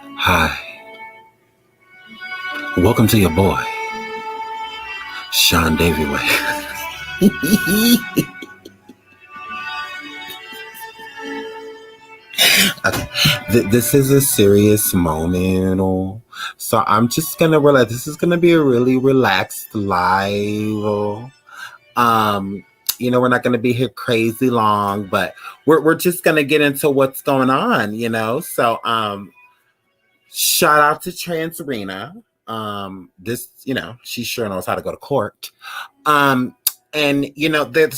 Hi, welcome to your boy, SeanDavieWay. Okay, this is a serious moment, so I'm just gonna realize this is gonna be a really relaxed live. Um, we're not gonna be here crazy long, but we're just gonna get into what's going on. So shout out to Trans Arena. She sure knows how to go to court. Um, there's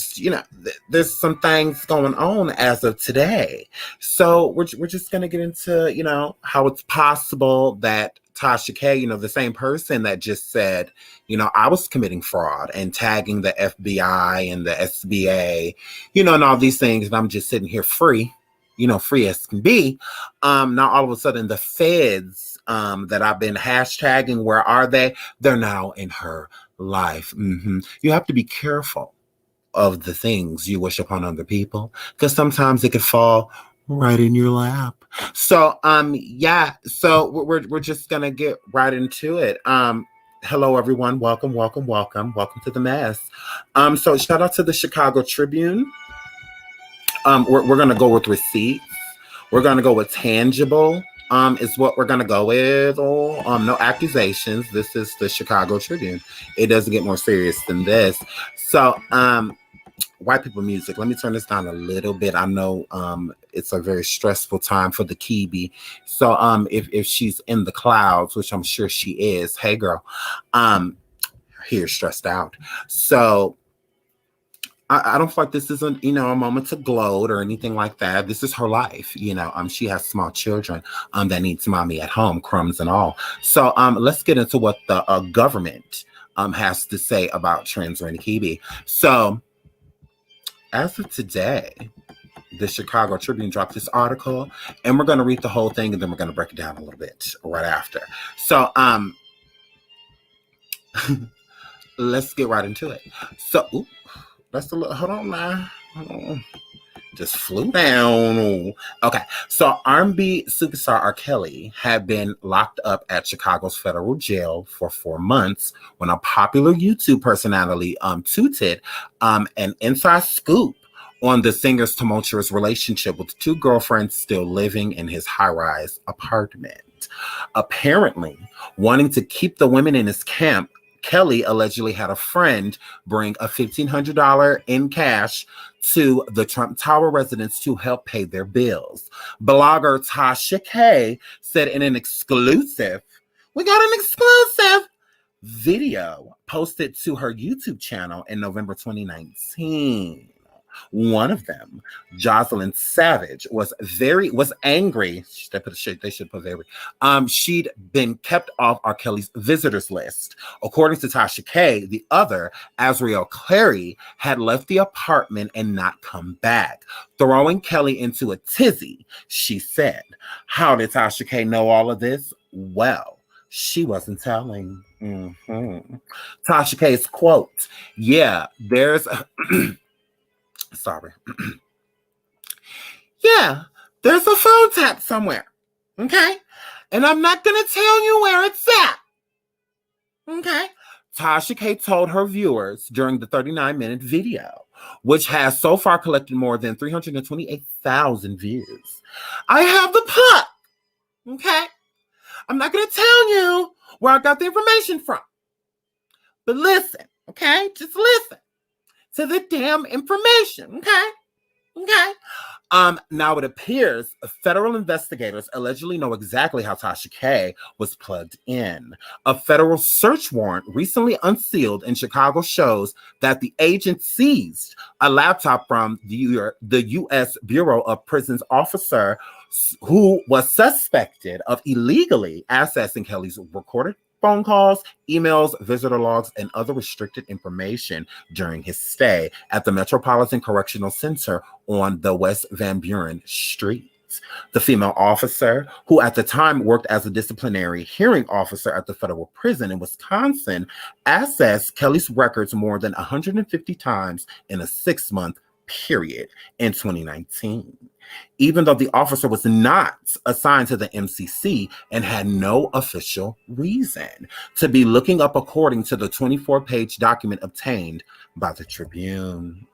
some things going on as of today. So we're just gonna get into, how it's possible that Tasha K, the same person that just said, I was committing fraud and tagging the FBI and the SBA, and all these things, and I'm just sitting here free, free as can be. Now all of a sudden the feds that I've been hashtagging, where are they? They're now in her life. You have to be careful of the things you wish upon other people, because sometimes it could fall right in your lap. So we're just gonna get right into it. Hello everyone, welcome to the mess. So shout out to the Chicago Tribune. We're gonna go with receipts. We're gonna go with tangible. Is what we're gonna go with. No accusations. This is the Chicago Tribune. It doesn't get more serious than this. So, white people music. Let me turn this down a little bit. I know it's a very stressful time for the Kibi. So if she's in the clouds, which I'm sure she is, hey girl, here stressed out. So I don't feel like this is a moment to gloat or anything like that. This is her life. She has small children that needs mommy at home, crumbs and all. So let's get into what the government has to say about Trans Rainy Kibi. So as of today, the Chicago Tribune dropped this article, and we're going to read the whole thing, and then we're going to break it down a little bit right after. So let's get right into it. So that's a little, hold on now. Just flew down. Okay, so R&B superstar R. Kelly had been locked up at Chicago's federal jail for 4 months when a popular YouTube personality tooted an inside scoop on the singer's tumultuous relationship with two girlfriends still living in his high-rise apartment. Apparently, wanting to keep the women in his camp, Kelly allegedly had a friend bring a $1,500 in cash to the Trump Tower residence to help pay their bills. Blogger Tasha K said in an exclusive, we got an exclusive video posted to her YouTube channel in November 2019. One of them, Jocelyn Savage, was angry. They should put very. She'd been kept off R. Kelly's visitors list. According to Tasha K, the other, Azriel Clary, had left the apartment and not come back, throwing Kelly into a tizzy. She said, "How did Tasha K know all of this?" Well, she wasn't telling. Tasha K's quote, "Yeah, there's." Sorry. Yeah, there's a phone tap somewhere. Okay? And I'm not going to tell you where it's at. Okay? Tasha K told her viewers during the 39-minute video, which has so far collected more than 328,000 views. I have the plot. Okay? I'm not going to tell you where I got the information from. But listen, okay? Just listen to the damn information, okay? Okay. Now it appears federal investigators allegedly know exactly how Tasha K was plugged in. A federal search warrant recently unsealed in Chicago shows that the agent seized a laptop from the U.S. Bureau of Prisons officer who was suspected of illegally accessing Kelly's recorded phone calls, emails, visitor logs, and other restricted information during his stay at the Metropolitan Correctional Center on the West Van Buren Street. The female officer, who at the time worked as a disciplinary hearing officer at the federal prison in Wisconsin, accessed Kelly's records more than 150 times in a 6-month period in 2019. even though the officer was not assigned to the MCC and had no official reason to be looking up, according to the 24-page document obtained by the Tribune.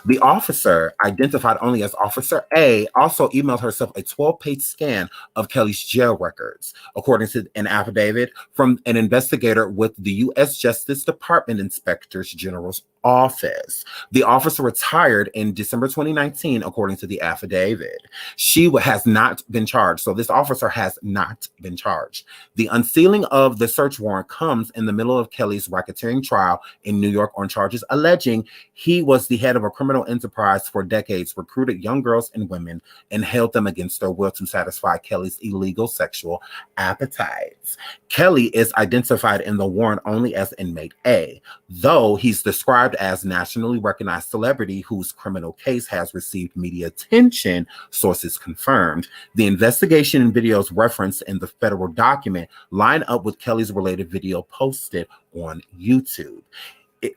The officer, identified only as Officer A, also emailed herself a 12-page scan of Kelly's jail records, according to an affidavit from an investigator with the U.S. Justice Department Inspector General's office. The officer retired in December 2019, according to the affidavit. She has not been charged. So this officer has not been charged. The unsealing of the search warrant comes in the middle of Kelly's racketeering trial in New York on charges alleging he was the head of a criminal enterprise for decades, recruited young girls and women, and held them against their will to satisfy Kelly's illegal sexual appetites. Kelly is identified in the warrant only as inmate A, though he's described as nationally recognized celebrity whose criminal case has received media attention, sources confirmed. The investigation and videos referenced in the federal document line up with Kelly's related video posted on YouTube.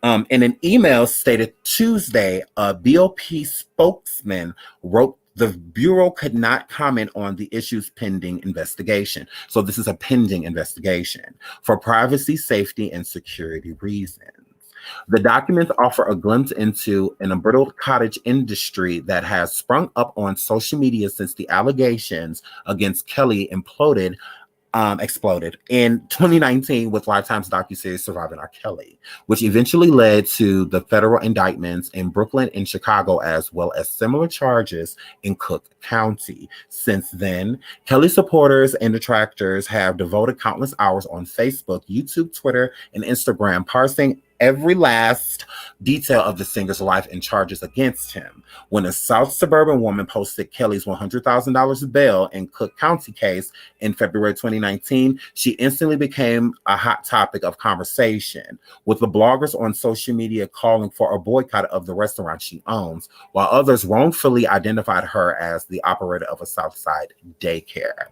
In an email stated Tuesday, a BOP spokesman wrote the Bureau could not comment on the issue's pending investigation. So this is a pending investigation for privacy, safety, and security reasons. The documents offer a glimpse into an embroidered cottage industry that has sprung up on social media since the allegations against Kelly exploded in 2019 with Lifetime's docuseries Surviving R. Kelly, which eventually led to the federal indictments in Brooklyn and Chicago, as well as similar charges in Cook County. Since then, Kelly supporters and detractors have devoted countless hours on Facebook, YouTube, Twitter, and Instagram parsing every last detail of the singer's life and charges against him. When a South suburban woman posted Kelly's $100,000 bail in Cook County case in February 2019, she instantly became a hot topic of conversation, with the bloggers on social media calling for a boycott of the restaurant she owns, while others wrongfully identified her as the operator of a Southside daycare.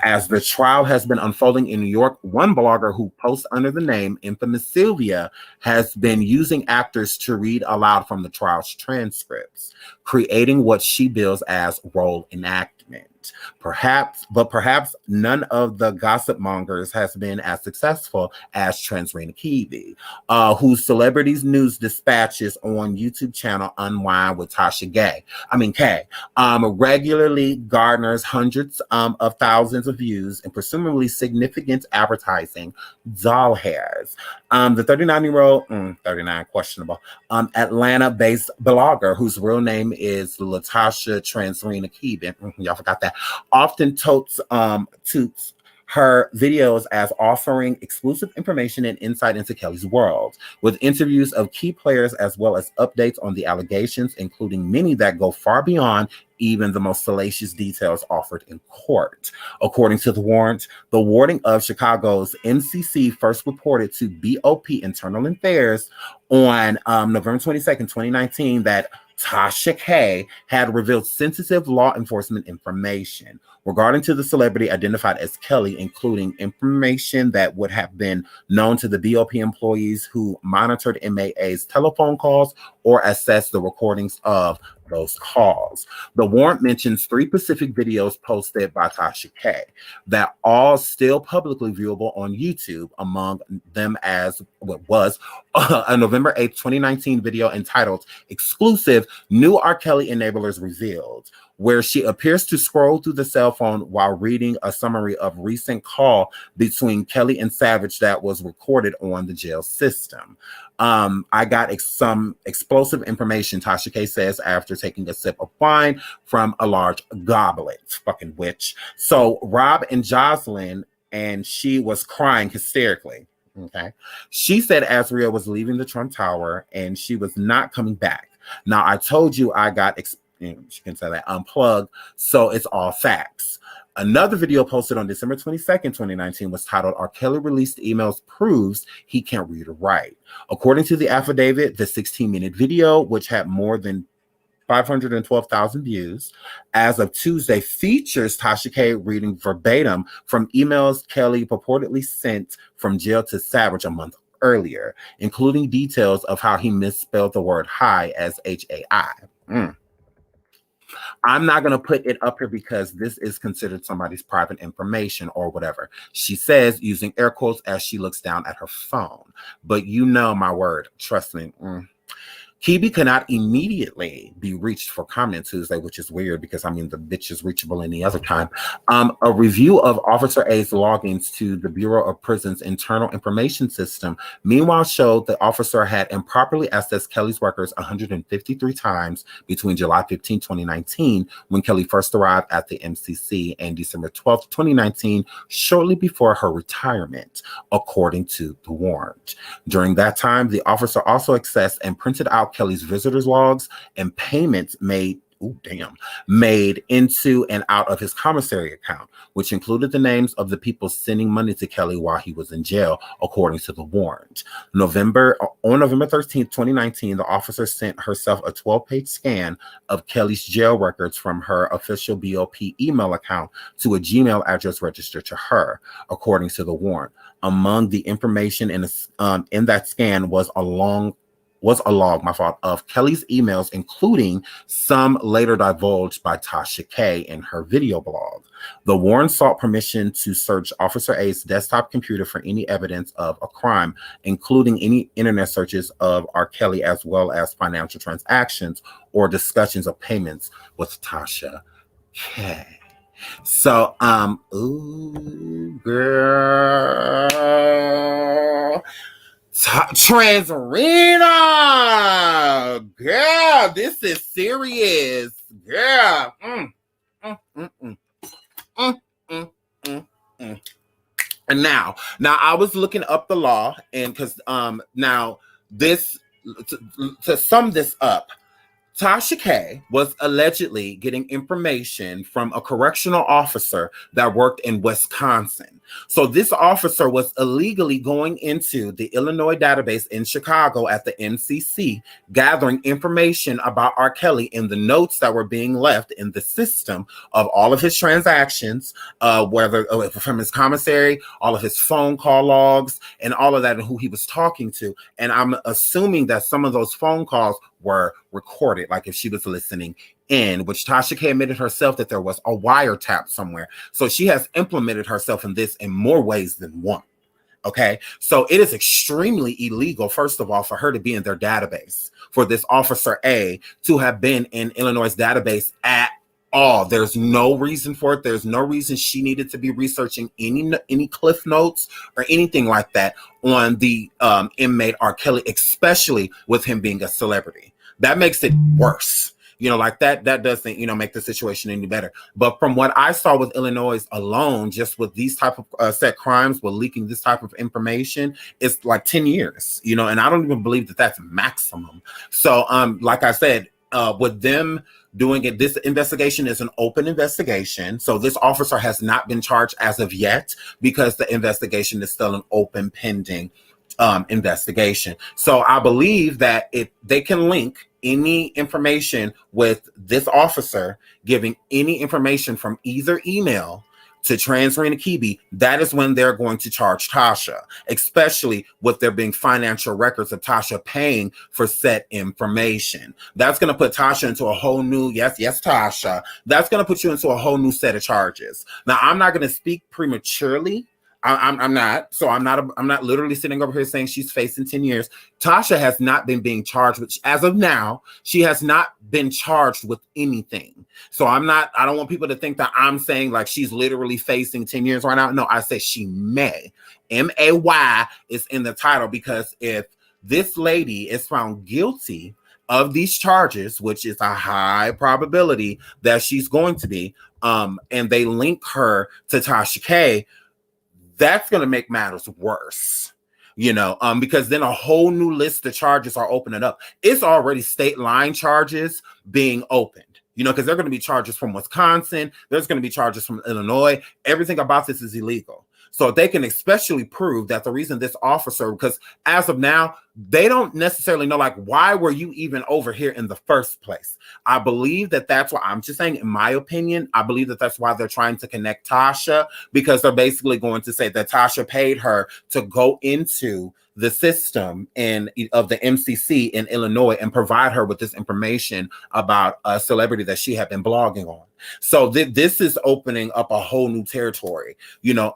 As the trial has been unfolding in New York, one blogger who posts under the name Infamous Sylvia has been using actors to read aloud from the trial's transcripts, creating what she bills as role enactment. Perhaps none of the gossip mongers has been as successful as Transrena Kiwi, whose Celebrities News Dispatches on YouTube channel Unwind with Tasha K, regularly garners hundreds of thousands of views and presumably significant advertising doll hairs. The 39-year-old, 39 questionable, Atlanta-based blogger whose real name is Latasha Transrena Kiwi, y'all forgot that, often toots her videos as offering exclusive information and insight into Kelly's world, with interviews of key players as well as updates on the allegations, including many that go far beyond even the most salacious details offered in court. According to the warrant, the warden of Chicago's MCC first reported to BOP Internal Affairs on November 22nd, 2019, that Tasha K had revealed sensitive law enforcement information regarding to the celebrity identified as Kelly, including information that would have been known to the BOP employees who monitored inmate A's telephone calls or assessed the recordings of those calls. The warrant mentions 3 specific videos posted by Tasha K that all still publicly viewable on YouTube, among them as what was a November 8th, 2019 video entitled Exclusive New R. Kelly Enablers Revealed, where she appears to scroll through the cell phone while reading a summary of recent call between Kelly and Savage that was recorded on the jail system. I got some explosive information, Tasha K says after taking a sip of wine from a large goblet. Fucking witch. So Rob and Jocelyn, and she was crying hysterically. Okay. She said Azriel was leaving the Trump Tower and she was not coming back. Now, I told you I got, she can say that, unplugged, so it's all facts. Another video posted on December 22nd, 2019 was titled, R. Kelly Released Emails Proves He Can't Read or Write. According to the affidavit, the 16-minute video, which had more than 512,000 views as of Tuesday, features Tasha K reading verbatim from emails Kelly purportedly sent from jail to Savage a month earlier, including details of how he misspelled the word high as H-A-I. I'm not going to put it up here because this is considered somebody's private information or whatever. She says, using air quotes, as she looks down at her phone. But you know my word. Trust me. Kibi cannot immediately be reached for comment Tuesday, which is weird because, I mean, the bitch is reachable any other time. A review of Officer A's logins to the Bureau of Prisons internal information system, meanwhile, showed the officer had improperly accessed Kelly's records 153 times between July 15, 2019, when Kelly first arrived at the MCC, and December 12, 2019, shortly before her retirement, according to the warrant. During that time, the officer also accessed and printed out Kelly's visitors logs and payments made into and out of his commissary account, which included the names of the people sending money to Kelly while he was in jail, according to the warrant. On November 13, 2019, the officer sent herself a 12-page scan of Kelly's jail records from her official BOP email account to a Gmail address registered to her, according to the warrant. Among the information in that scan was a log of Kelly's emails, including some later divulged by Tasha K in her video blog. The warrant sought permission to search Officer A's desktop computer for any evidence of a crime, including any internet searches of R. Kelly, as well as financial transactions or discussions of payments with Tasha K. So, girl. Transrena, girl, this is serious, girl. And now I was looking up the law, and because now this to sum this up, Tasha K was allegedly getting information from a correctional officer that worked in Wisconsin. So this officer was illegally going into the Illinois database in Chicago at the MCC, gathering information about R. Kelly in the notes that were being left in the system of all of his transactions, whether from his commissary, all of his phone call logs, and all of that, and who he was talking to. And I'm assuming that some of those phone calls were recorded, like if she was listening in, which Tasha K admitted herself that there was a wiretap somewhere. So she has implemented herself in this in more ways than one. Okay, so it is extremely illegal, first of all, for her to be in their database, for this Officer A to have been in Illinois' database at all. There's no reason for it. There's no reason she needed to be researching any cliff notes or anything like that on the inmate R. Kelly, especially with him being a celebrity. That makes it worse. Like that doesn't, make the situation any better. But from what I saw with Illinois alone, just with these type of set crimes, with leaking this type of information, it's like 10 years, and I don't even believe that that's maximum. So, like I said, with them doing it, this investigation is an open investigation. So this officer has not been charged as of yet because the investigation is still an open pending investigation. So I believe that if they can link any information with this officer giving any information from either email to Transrena Kibi, that is when they're going to charge Tasha, especially with there being financial records of Tasha paying for said information. That's going to put Tasha into a whole new, yes, Tasha, that's going to put you into a whole new set of charges. Now, I'm not going to speak prematurely. I'm not. So I'm not literally sitting over here saying she's facing 10 years. Tasha has not been being charged, which as of now, she has not been charged with anything. So I don't want people to think that I'm saying like she's literally facing 10 years right now. No, I say she may. M-A-Y is in the title, because if this lady is found guilty of these charges, which is a high probability that she's going to be, and they link her to Tasha K, that's going to make matters worse, because then a whole new list of charges are opening up. It's already state line charges being opened, because there are going to be charges from Wisconsin. There's going to be charges from Illinois. Everything about this is illegal. So they can especially prove that the reason this officer, because as of now, they don't necessarily know, like, why were you even over here in the first place? I believe that that's why, I'm just saying, in my opinion, I believe that that's why they're trying to connect Tasha, because they're basically going to say that Tasha paid her to go into the system of the MCC in Illinois and provide her with this information about a celebrity that she had been blogging on. So this is opening up a whole new territory,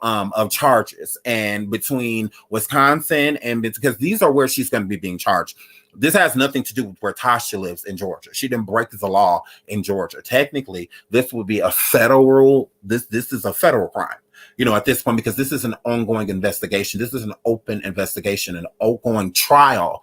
of charges, and between Wisconsin and because these are where she's going to be being charged. This has nothing to do with where Tasha lives in Georgia. She didn't break the law in Georgia. Technically, this would be a federal. This is a federal crime. At this point, because this is an ongoing investigation. This is an open investigation, an ongoing trial,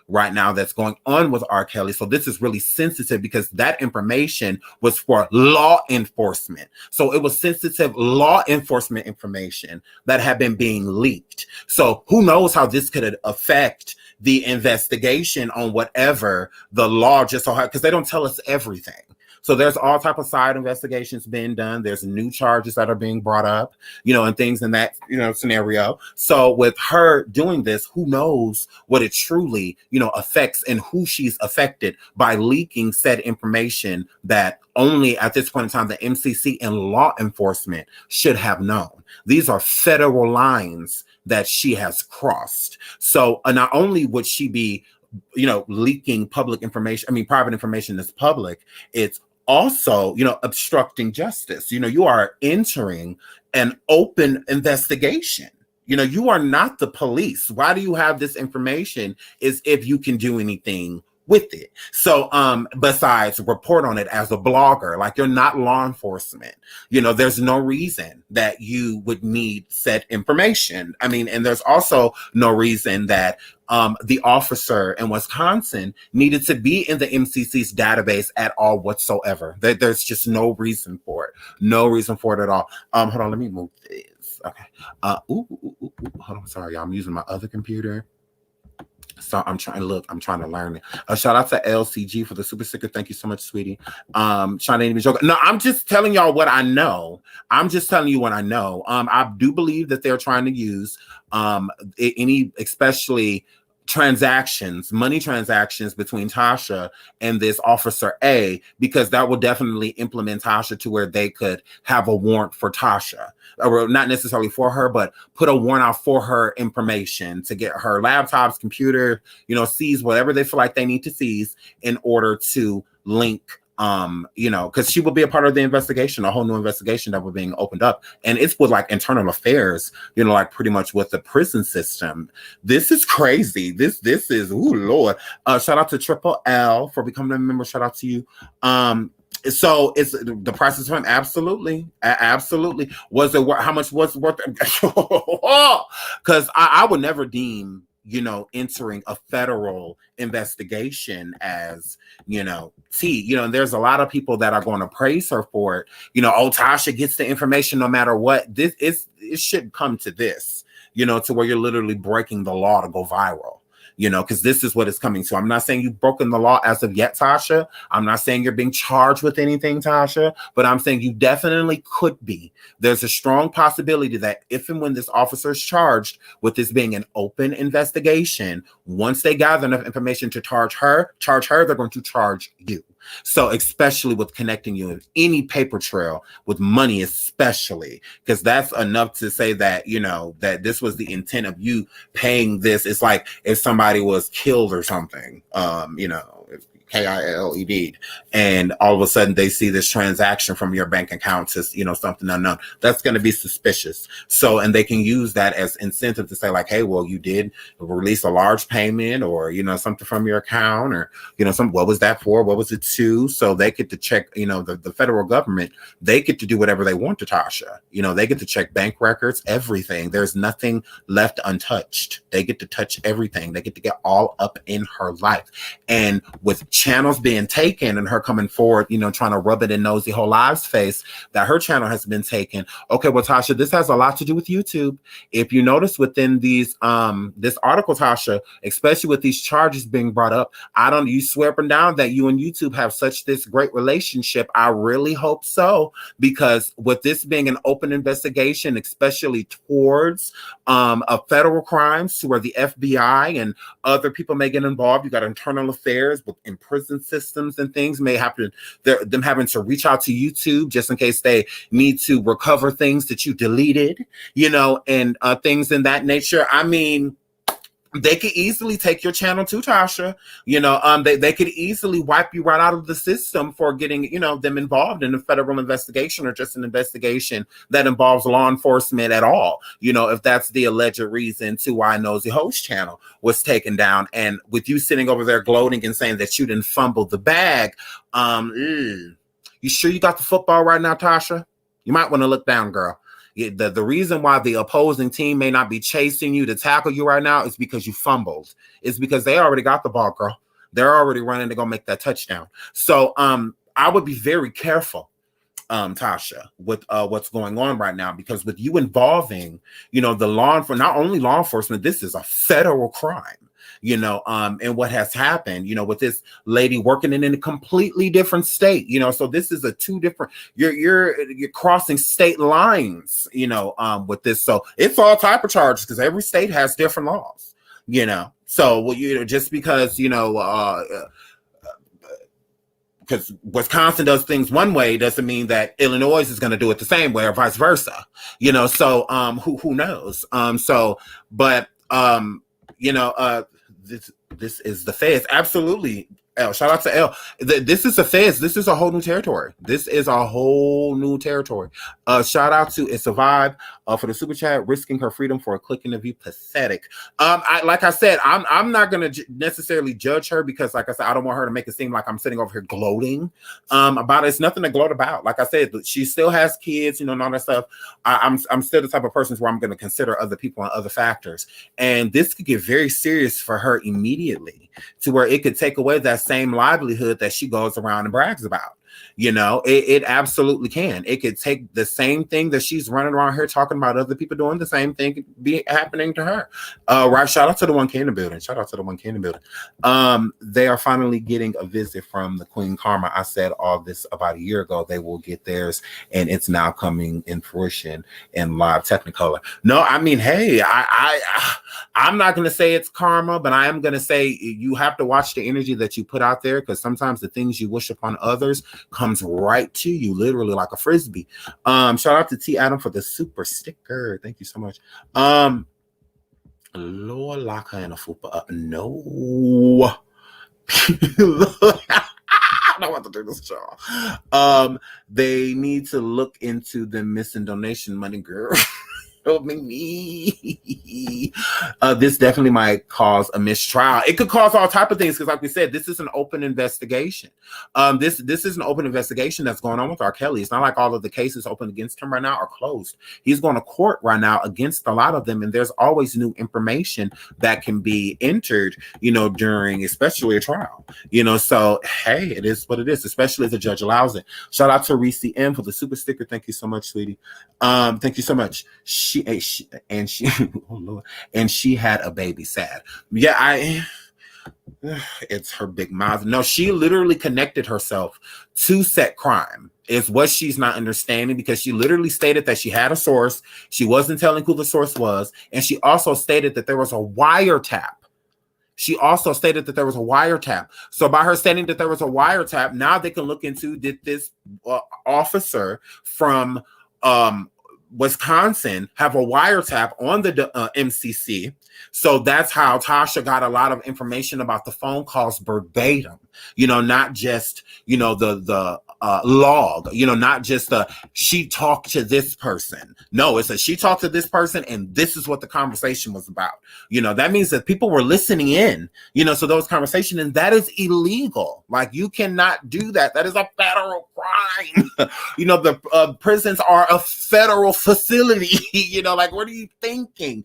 right now that's going on with R. Kelly. So this is really sensitive because that information was for law enforcement. So it was sensitive law enforcement information that had been being leaked. So who knows how this could affect the investigation on whatever the law just so, because they don't tell us everything. So there's all type of side investigations being done. There's new charges that are being brought up, and things in that, scenario. So with her doing this, who knows what it truly, affects and who she's affected by leaking said information that only at this point in time, the MCC and law enforcement should have known. These are federal lines that she has crossed. So not only would she be, leaking private information that's public, it's also, obstructing justice. You are entering an open investigation. You are not the police. Why do you have this information is if you can do anything with it. So besides report on it as a blogger, like you're not law enforcement, there's no reason that you would need said information. And there's also no reason that the officer in Wisconsin needed to be in the MCC's database at all whatsoever. There's just no reason for it at all. Hold on, let me move this. Okay. Hold on, sorry, I'm using my other computer. So I'm trying to learn it. Shout out to LCG for the super sticker. Thank you so much, sweetie. Trying to be joking. No, I'm just telling y'all what I know. I'm just telling you what I know. I do believe that they're trying to use especially money transactions between Tasha and this officer A, because that will definitely implement Tasha to where they could have a warrant for Tasha, or not necessarily for her, but put a warrant out for her information to get her laptops, computer, seize whatever they feel like they need to seize in order to link because she will be a part of the investigation, a whole new investigation that was being opened up. And it's with like internal affairs, like pretty much with the prison system. This is crazy. This is, ooh, Lord. Shout out to Triple L for becoming a member. Shout out to you. So it's the price is fine. Absolutely. Was it how much was it worth? Because I would never deem entering a federal investigation as, and there's a lot of people that are going to praise her for it. Tasha gets the information no matter what. It shouldn't come to this, to where you're literally breaking the law to go viral. Because this is what it's coming to. I'm not saying you've broken the law as of yet, Tasha. I'm not saying you're being charged with anything, Tasha, but I'm saying you definitely could be. There's a strong possibility that if and when this officer is charged with this being an open investigation, once they gather enough information to charge her, they're going to charge you. So especially with connecting you in any paper trail with money, especially, because that's enough to say that, that this was the intent of you paying this. It's like if somebody was killed or something, KILED, and all of a sudden they see this transaction from your bank account to, something unknown. That's going to be suspicious. So, and they can use that as incentive to say like, hey, well, you did release a large payment or, something from your account or, what was that for? What was it to? So they get to check, the federal government, they get to do whatever they want to Tasha. They get to check bank records, everything. There's nothing left untouched. They get to touch everything. They get to get all up in her life. And with channels being taken and her coming forward, trying to rub it in Nosy Whole Lives' face that her channel has been taken. Okay, well, Tasha, this has a lot to do with YouTube. If you notice within these this article, Tasha, especially with these charges being brought up, you swear up and down that you and YouTube have such this great relationship. I really hope so, because with this being an open investigation, especially towards a federal crimes to where the FBI and other people may get involved, you got internal affairs with prison systems and things may happen, them having to reach out to YouTube just in case they need to recover things that you deleted, and things in that nature. I mean, they could easily take your channel too, Tasha. They could easily wipe you right out of the system for getting, them involved in a federal investigation or just an investigation that involves law enforcement at all. If that's the alleged reason to why Nosy Host channel was taken down, and with you sitting over there gloating and saying that you didn't fumble the bag, you sure you got the football right now, Tasha? You might want to look down, girl. The reason why the opposing team may not be chasing you to tackle you right now is because you fumbled. It's because they already got the ball, girl. They're already running to go make that touchdown. So I would be very careful, Tasha, with what's going on right now, because with you involving, the not only law enforcement, this is a federal crime. And what has happened, with this lady working in a completely different state, so this is a two different, you're crossing state lines, with this. So it's all type of charges because every state has different laws, so, just because, because Wisconsin does things one way doesn't mean that Illinois is going to do it the same way or vice versa, so who knows? This is the feds. Absolutely. L. Shout out to L. This is the feds. This is a whole new territory. Shout out to It's a Vibe for the super chat, risking her freedom for a click in the view. Pathetic. Like I said, I'm not gonna necessarily judge her because, like I said, I don't want her to make it seem like I'm sitting over here gloating about it. It's nothing to gloat about. Like I said, she still has kids, and all that stuff. I'm still the type of person where I'm going to consider other people and other factors, and this could get very serious for her immediately, to where it could take away that same livelihood that she goes around and brags about. It absolutely can. It could take the same thing that she's running around here talking about other people doing the same thing could be happening to her. Right. Shout out to the 1K in the building. They are finally getting a visit from the Queen Karma. I said all this about a year ago. They will get theirs, and it's now coming in fruition in live Technicolor. No, I mean, hey, I'm not going to say it's karma, but I am going to say you have to watch the energy that you put out there, because sometimes the things you wish upon others comes right to you, literally like a frisbee. Shout out to T Adam for the super sticker. Thank you so much. Lord, lock her in a fupa up. No. I don't want to do this, y'all. They need to look into the missing donation money, girl. Me. This definitely might cause a mistrial. It could cause all type of things, because like we said, this is an open investigation. This is an open investigation that's going on with R. Kelly. It's not like all of the cases open against him right now are closed. He's going to court right now against a lot of them, and there's always new information that can be entered, during especially a trial. So hey, it is what it is, especially if the judge allows it. Shout out to Reese M for the super sticker. Thank you so much, sweetie. Thank you so much. She oh Lord, and she had a baby. Sad. Yeah, it's her big mouth. No, she literally connected herself to set crime, is what she's not understanding, because she literally stated that she had a source. She wasn't telling who the source was, and she also stated that there was a wiretap. So by her stating that there was a wiretap, now they can look into, did this officer from Wisconsin have a wiretap on the MCC? So that's how Tasha got a lot of information about the phone calls verbatim, not just, the log, not just she talked to this person. No, it's she talked to this person, and this is what the conversation was about. That means that people were listening in, so those conversations, and that is illegal. Like, you cannot do that. That is a federal crime. The prisons are a federal facility. Like, what are you thinking?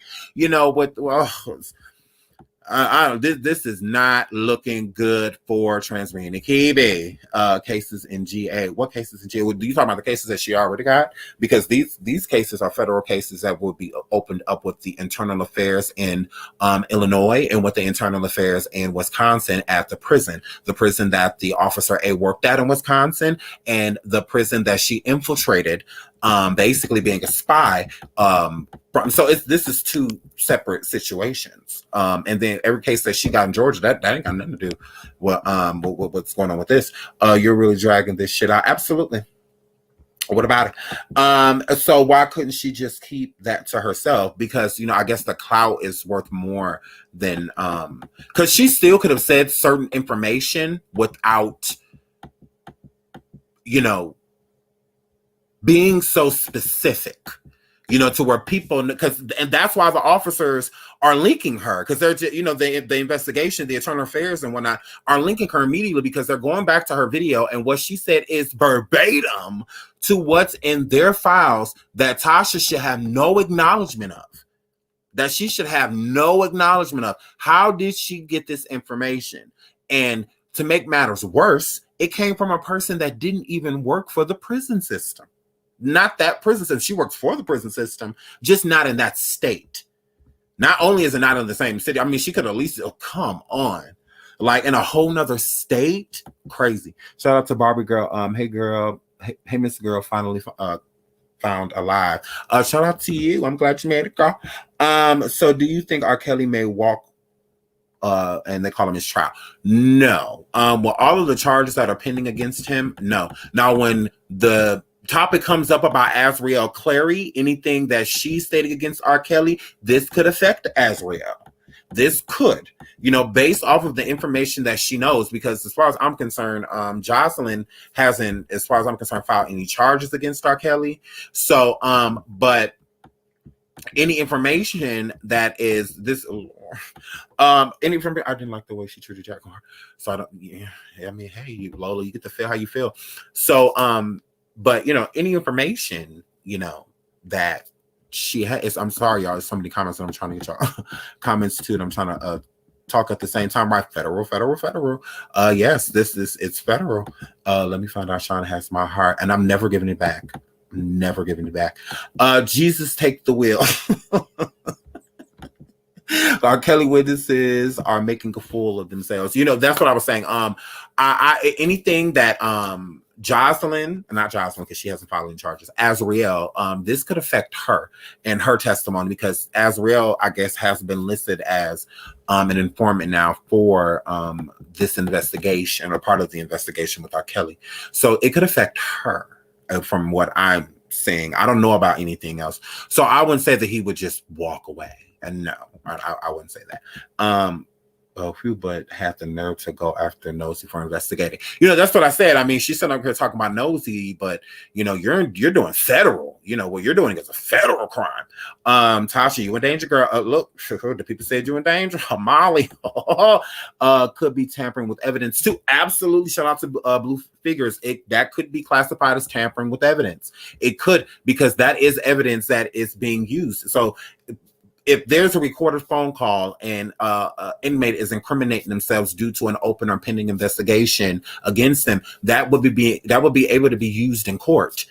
This is not looking good for Transmania Kibi. Cases in GA. What cases in GA? Do you talk about the cases that she already got? Because these cases are federal cases that will be opened up with the internal affairs in Illinois and with the internal affairs in Wisconsin at the prison that the officer A worked at in Wisconsin, and the prison that she infiltrated basically being a spy. So this is two separate situations. And then every case that she got in Georgia, that ain't got nothing to do with what's going on with this. You're really dragging this shit out. Absolutely. What about it? So why couldn't she just keep that to herself? Because, I guess the clout is worth more than, because she still could have said certain information without, being so specific, to where people, and that's why the officers are linking her, because they're just, the investigation, the internal affairs and whatnot are linking her immediately, because they're going back to her video, and what she said is verbatim to what's in their files that Tasha should have no acknowledgement of. That she should have no acknowledgement of. How did she get this information? And to make matters worse, it came from a person that didn't even work for the prison system. Not that prison system. She works for the prison system, just not in that state. Not only is it not in the same city, I mean, she could at least, come on. Like in a whole nother state. Crazy. Shout out to Barbie Girl. Hey girl. Hey Miss Girl, finally found alive. Shout out to you. I'm glad you made it, girl. So do you think R. Kelly may walk and they call him his trial? No. Well, all of the charges that are pending against him, no. Now, when the topic comes up about Azriel Clary, anything that she stated against R. Kelly, this could affect Azriel. This could, based off of the information that she knows, because as far as I'm concerned, Jocelyn hasn't, as far as I'm concerned, filed any charges against R. Kelly. So, but any information that is this, any information, I didn't like the way she treated Jack Moore. So I don't, I mean, hey, Lola, you get to feel how you feel. So, but any information, that she has, I'm sorry, y'all, there's so many comments that I'm trying to get y'all comments to, and I'm trying to talk at the same time, right? Federal. Yes, it's federal. Let me find out. Sean has my heart, and I'm never giving it back. Never giving it back. Jesus, take the wheel. R. Kelly witnesses are making a fool of themselves. That's what I was saying. I anything that not Jocelyn, because she hasn't filed any charges. Azriel, this could affect her and her testimony, because Azriel, I guess, has been listed as an informant now for this investigation, or part of the investigation with R. Kelly. So it could affect her, from what I'm saying. I don't know about anything else. So I wouldn't say that he would just walk away. And no, I wouldn't say that. Few but had the nerve to go after Nosy for investigating. That's what I said. I mean, she's sitting up here talking about Nosy, but you're doing federal. What you're doing is a federal crime. Tasha, you in danger, girl. Look, the people said you in danger. Molly could be tampering with evidence too. Absolutely. Shout out to Blue Figures. That could be classified as tampering with evidence. It could, because that is evidence that is being used. So if there's a recorded phone call and inmate is incriminating themselves due to an open or pending investigation against them, that would be able to be used in court.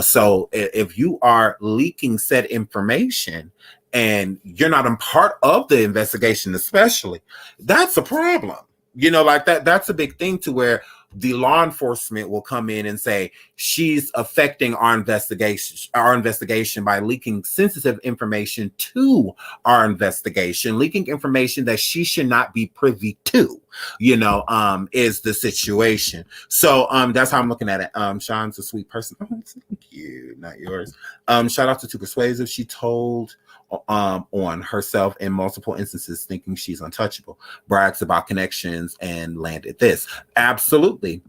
So if you are leaking said information and you're not a part of the investigation, especially, that's a problem. Like that's a big thing, to where the law enforcement will come in and say she's affecting our investigation by leaking sensitive information to our investigation, leaking information that she should not be privy to, is the situation. So that's how I'm looking at it. Sean's a sweet person. Oh, thank you, not yours. Shout out to Too Persuasive. She told on herself in multiple instances, thinking she's untouchable, brags about connections, and landed this. Absolutely.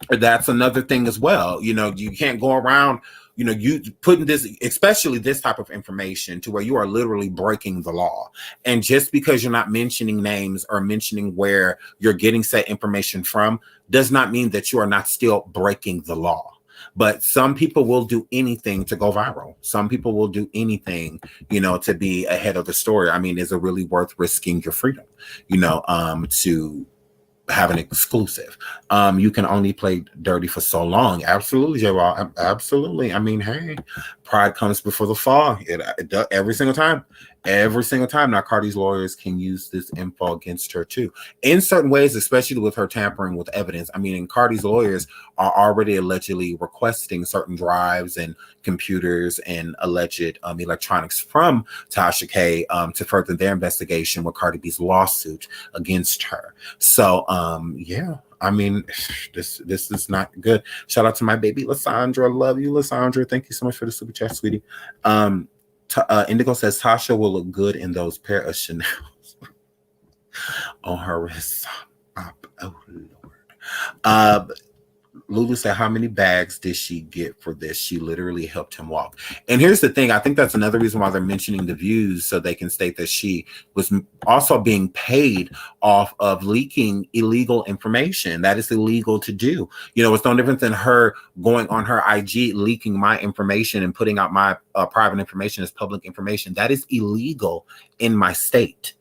That's another thing as well. You can't go around, you putting this, especially this type of information, to where you are literally breaking the law. And just because you're not mentioning names or mentioning where you're getting said information from, does not mean that you are not still breaking the law. But some people will do anything to go viral. Some people will do anything, to be ahead of the story. I mean, is it really worth risking your freedom, to have an exclusive? You can only play dirty for so long. Absolutely, J-Wall. Absolutely. I mean, hey, pride comes before the fall. It does every single time. every single time. Now, Cardi's lawyers can use this info against her too, in certain ways, especially with her tampering with evidence. I mean, and Cardi's lawyers are already allegedly requesting certain drives and computers and alleged electronics from Tasha K to further their investigation with Cardi B's lawsuit against her. So, yeah. I mean, this is not good. Shout out to my baby Lysandra. Love you, Lysandra. Thank you so much for the super chat, sweetie. Indigo says Tasha will look good in those pair of Chanels on her wrist. Oh Lord. Lulu said, how many bags did she get for this? She literally helped him walk. And here's the thing. I think that's another reason why they're mentioning the views, so they can state that she was also being paid off of leaking illegal information. That is illegal to do. You know, it's no different than her going on her IG, leaking my information and putting out my private information as public information. That is illegal in my state.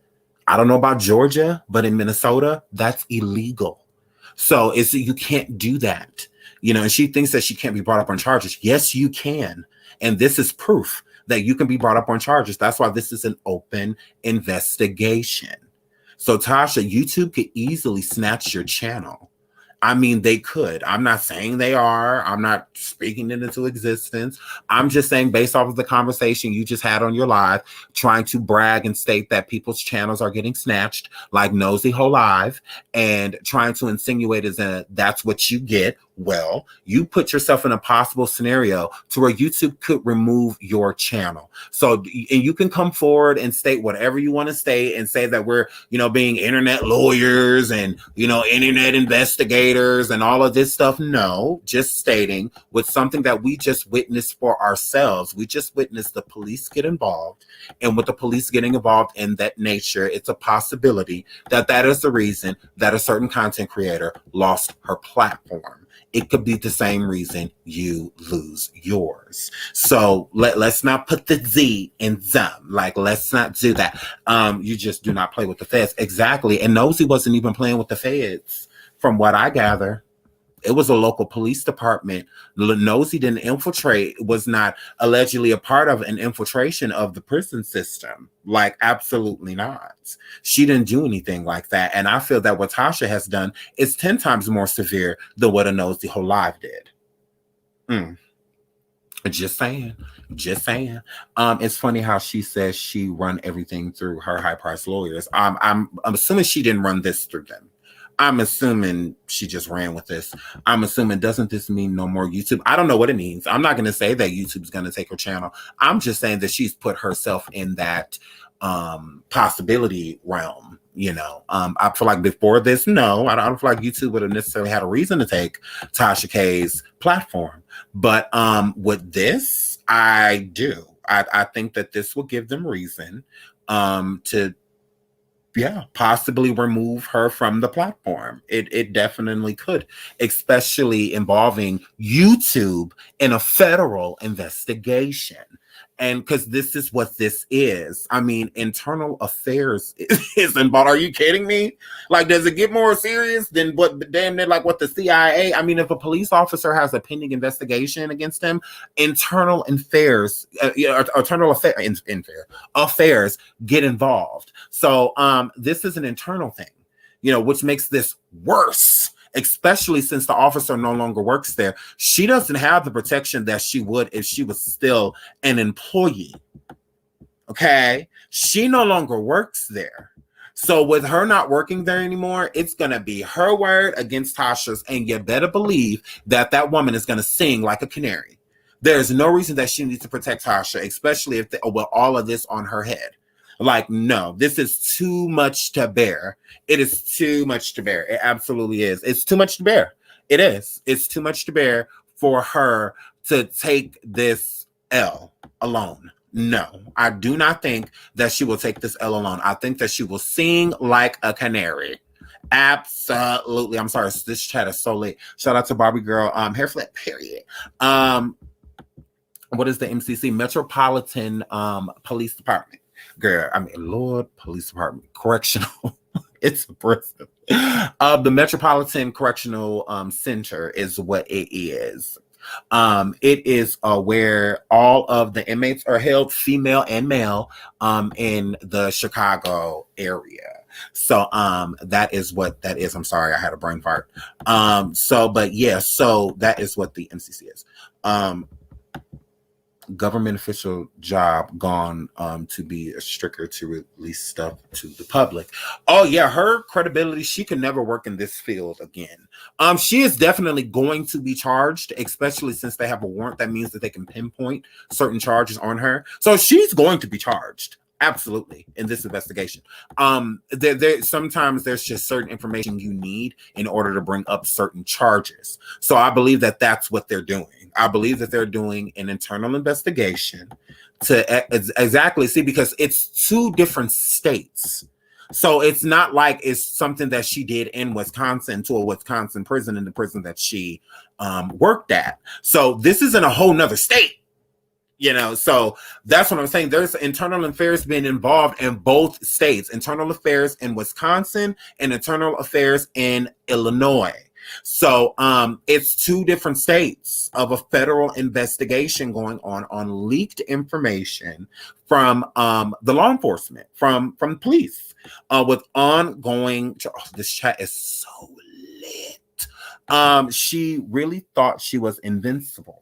I don't know about Georgia, but in Minnesota, that's illegal. So you can't do that, you know, and she thinks that she can't be brought up on charges. Yes, you can. And this is proof that you can be brought up on charges. That's why this is an open investigation. So Tasha, YouTube could easily snatch your channel. I mean, they could. I'm not saying they are. I'm not speaking it into existence. I'm just saying, based off of the conversation you just had on your live, trying to brag and state that people's channels are getting snatched, like Nosy Ho Live, and trying to insinuate that's what you get. Well, you put yourself in a possible scenario to where YouTube could remove your channel. So, and you can come forward and state whatever you want to state and say that we're, you know, being internet lawyers and, you know, internet investigators and all of this stuff. No, just stating with something that we just witnessed for ourselves. We just witnessed the police get involved, and with the police getting involved in that nature, it's a possibility that that is the reason that a certain content creator lost her platform. It could be the same reason you lose yours. So let's not put the Z in them. Like, let's not do that. You just do not play with the feds. Exactly. And Nosy wasn't even playing with the feds, from what I gather. It was a local police department. Nosy didn't infiltrate, was not allegedly a part of an infiltration of the prison system. Like, absolutely not. She didn't do anything like that. And I feel that what Tasha has done is 10 times more severe than what a Nosy Ho Live did. Just saying. It's funny how she says she run everything through her high-priced lawyers. I'm assuming she didn't run this through them. I'm assuming she just ran with this. I'm assuming, doesn't this mean no more YouTube? I don't know what it means. I'm not going to say that YouTube's going to take her channel. I'm just saying that she's put herself in that possibility realm. You know, I feel like before this, no, I don't feel like YouTube would have necessarily had a reason to take Tasha K's platform. But with this, I do. I think that this will give them reason to possibly remove her from the platform. It definitely could, especially involving YouTube in a federal investigation. And because this is what this is. I mean, internal affairs is involved. Are you kidding me? Like, does it get more serious than what the CIA? I mean, if a police officer has a pending investigation against them, internal affairs get involved. So this is an internal thing, you know, which makes this worse. Especially since the officer no longer works there. She doesn't have the protection that she would if she was still an employee. Okay? She no longer works there. So with her not working there anymore, it's going to be her word against Tasha's, and you better believe that that woman is going to sing like a canary. There's no reason that she needs to protect Tasha, especially with all of this on her head. Like, no, this is too much to bear. It is too much to bear. It absolutely is. It's too much to bear. It is. It's too much to bear for her to take this L alone. No, I do not think that she will take this L alone. I think that she will sing like a canary. Absolutely. I'm sorry. This chat is so late. Shout out to Barbie Girl. Hair flip, period. What is the MCC? Metropolitan Police Department. Girl, I mean, Lord, Police Department, Correctional. It's a prison. The Metropolitan Correctional Center is what it is. It is where all of the inmates are held, female and male, in the Chicago area. So that is what that is. I'm sorry, I had a brain fart. But yeah, so that is what the MCC is. Government official job gone to be stricter to release stuff to the public. Oh yeah, her credibility, she can never work in this field again. She is definitely going to be charged, especially since they have a warrant. That means that they can pinpoint certain charges on her. So she's going to be charged. Absolutely, in this investigation. Sometimes there's just certain information you need in order to bring up certain charges. So I believe that that's what they're doing. I believe that they're doing an internal investigation to exactly see, because it's two different states. So it's not like it's something that she did in Wisconsin to a Wisconsin prison, in the prison that she worked at. So this is in a whole nother state. So that's what I'm saying. There's internal affairs being involved in both states, internal affairs in Wisconsin and internal affairs in Illinois. So it's two different states of a federal investigation going on leaked information from the law enforcement, from police, with ongoing. This chat is so lit. She really thought she was invincible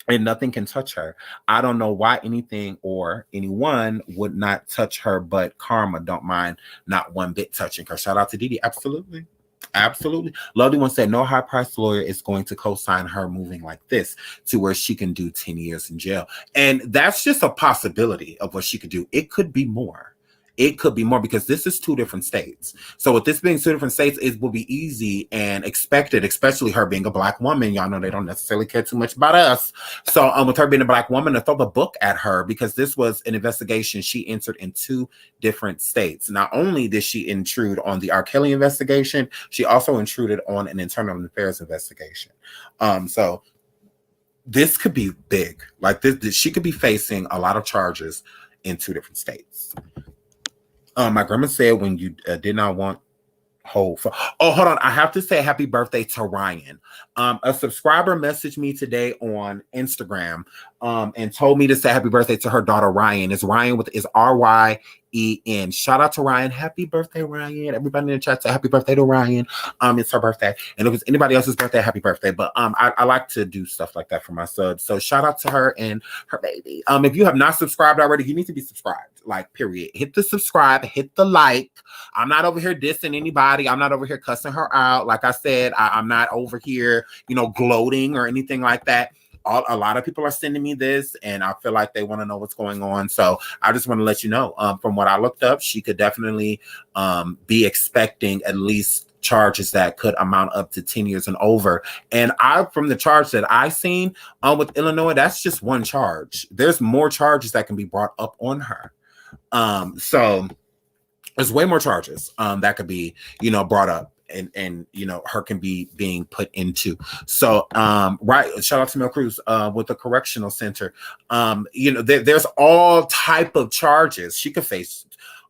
and nothing can touch her. I don't know why anything or anyone would not touch her, but karma don't mind not one bit touching her. Shout out to Didi. Absolutely. Absolutely. Lovely one said no high-priced lawyer is going to co-sign her moving like this to where she can do 10 years in jail. And that's just a possibility of what she could do. It could be more. It could be more, because this is two different states. So with this being two different states, it will be easy and expected, especially her being a Black woman. Y'all know they don't necessarily care too much about us. So with her being a Black woman, to throw the book at her, because this was an investigation she entered in two different states. Not only did she intrude on the R. Kelly investigation, she also intruded on an internal affairs investigation. So this could be big. Like this, she could be facing a lot of charges in two different states. My grandma said when you did not want hold for. Oh, hold on. I have to say happy birthday to Ryan. A subscriber messaged me today on Instagram and told me to say happy birthday to her daughter Ryan. It's Ryan is RYEN. Shout out to Ryan. Happy birthday, Ryan. Everybody in the chat say happy birthday to Ryan. It's her birthday. And if it's anybody else's birthday, happy birthday. But I like to do stuff like that for my subs. So shout out to her and her baby. If you have not subscribed already, you need to be subscribed. Like, period. Hit the subscribe, hit the like. I'm not over here dissing anybody. I'm not over here cussing her out. Like I said, I'm not over here, gloating or anything like that. A lot of people are sending me this, and I feel like they want to know what's going on. So I just want to let you know, from what I looked up, she could definitely be expecting at least charges that could amount up to 10 years and over. And from the charge that I seen with Illinois, that's just one charge. There's more charges that can be brought up on her. So there's way more charges that could be, brought up. And her can be being put into. So right, shout out to Mel Cruz with the correctional center. There's all type of charges. She could face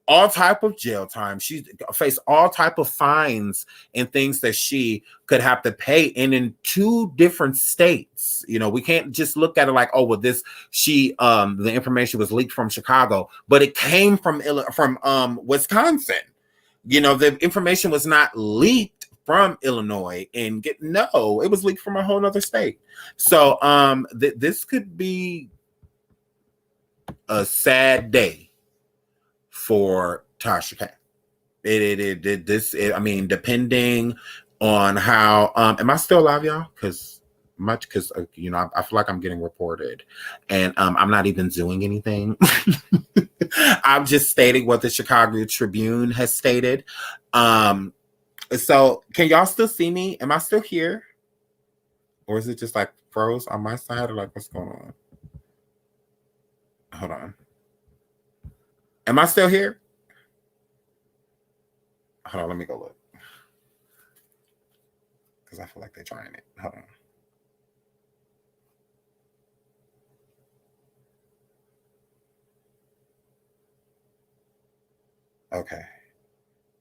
all type of jail time. She face all type of fines and things that she could have to pay, and in two different states. We can't just look at it like, oh, well, the information was leaked from Chicago, but it came from Wisconsin. The information was not leaked from Illinois, and it was leaked from a whole other state. So this could be a sad day for Tasha K. Depending on how am I still alive, y'all? Because I feel like I'm getting reported, and I'm not even doing anything. I'm just stating what the Chicago Tribune has stated. So can y'all still see me? Am I still here? Or is it just like froze on my side, or like what's going on? Hold on. Am I still here? Hold on, let me go look. Because I feel like they're trying it. Hold on. Okay.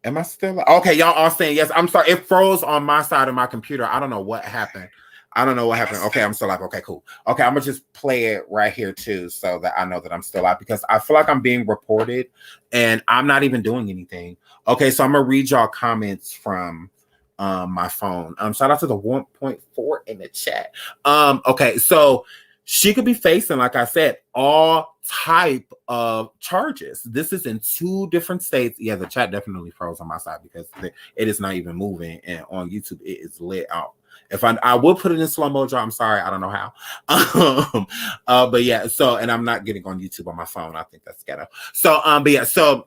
Am I still? Okay, y'all all saying yes. I'm sorry. It froze on my side of my computer. I don't know what happened. I don't know what happened. Okay, I'm still live. Okay, cool. Okay, I'm gonna just play it right here too, so that I know that I'm still live, because I feel like I'm being reported and I'm not even doing anything. Okay, so I'm gonna read y'all comments from my phone. Shout out to the 1.4 in the chat. Okay, so she could be facing, like I said, all type of charges. This is in 2 different states. Yeah, the chat definitely froze on my side because it is not even moving, and on YouTube it is lit out. If I will put it in slow mojo, I'm sorry, I don't know how. But yeah, so, and I'm not getting on YouTube on my phone. I think that's ghetto. So but yeah, so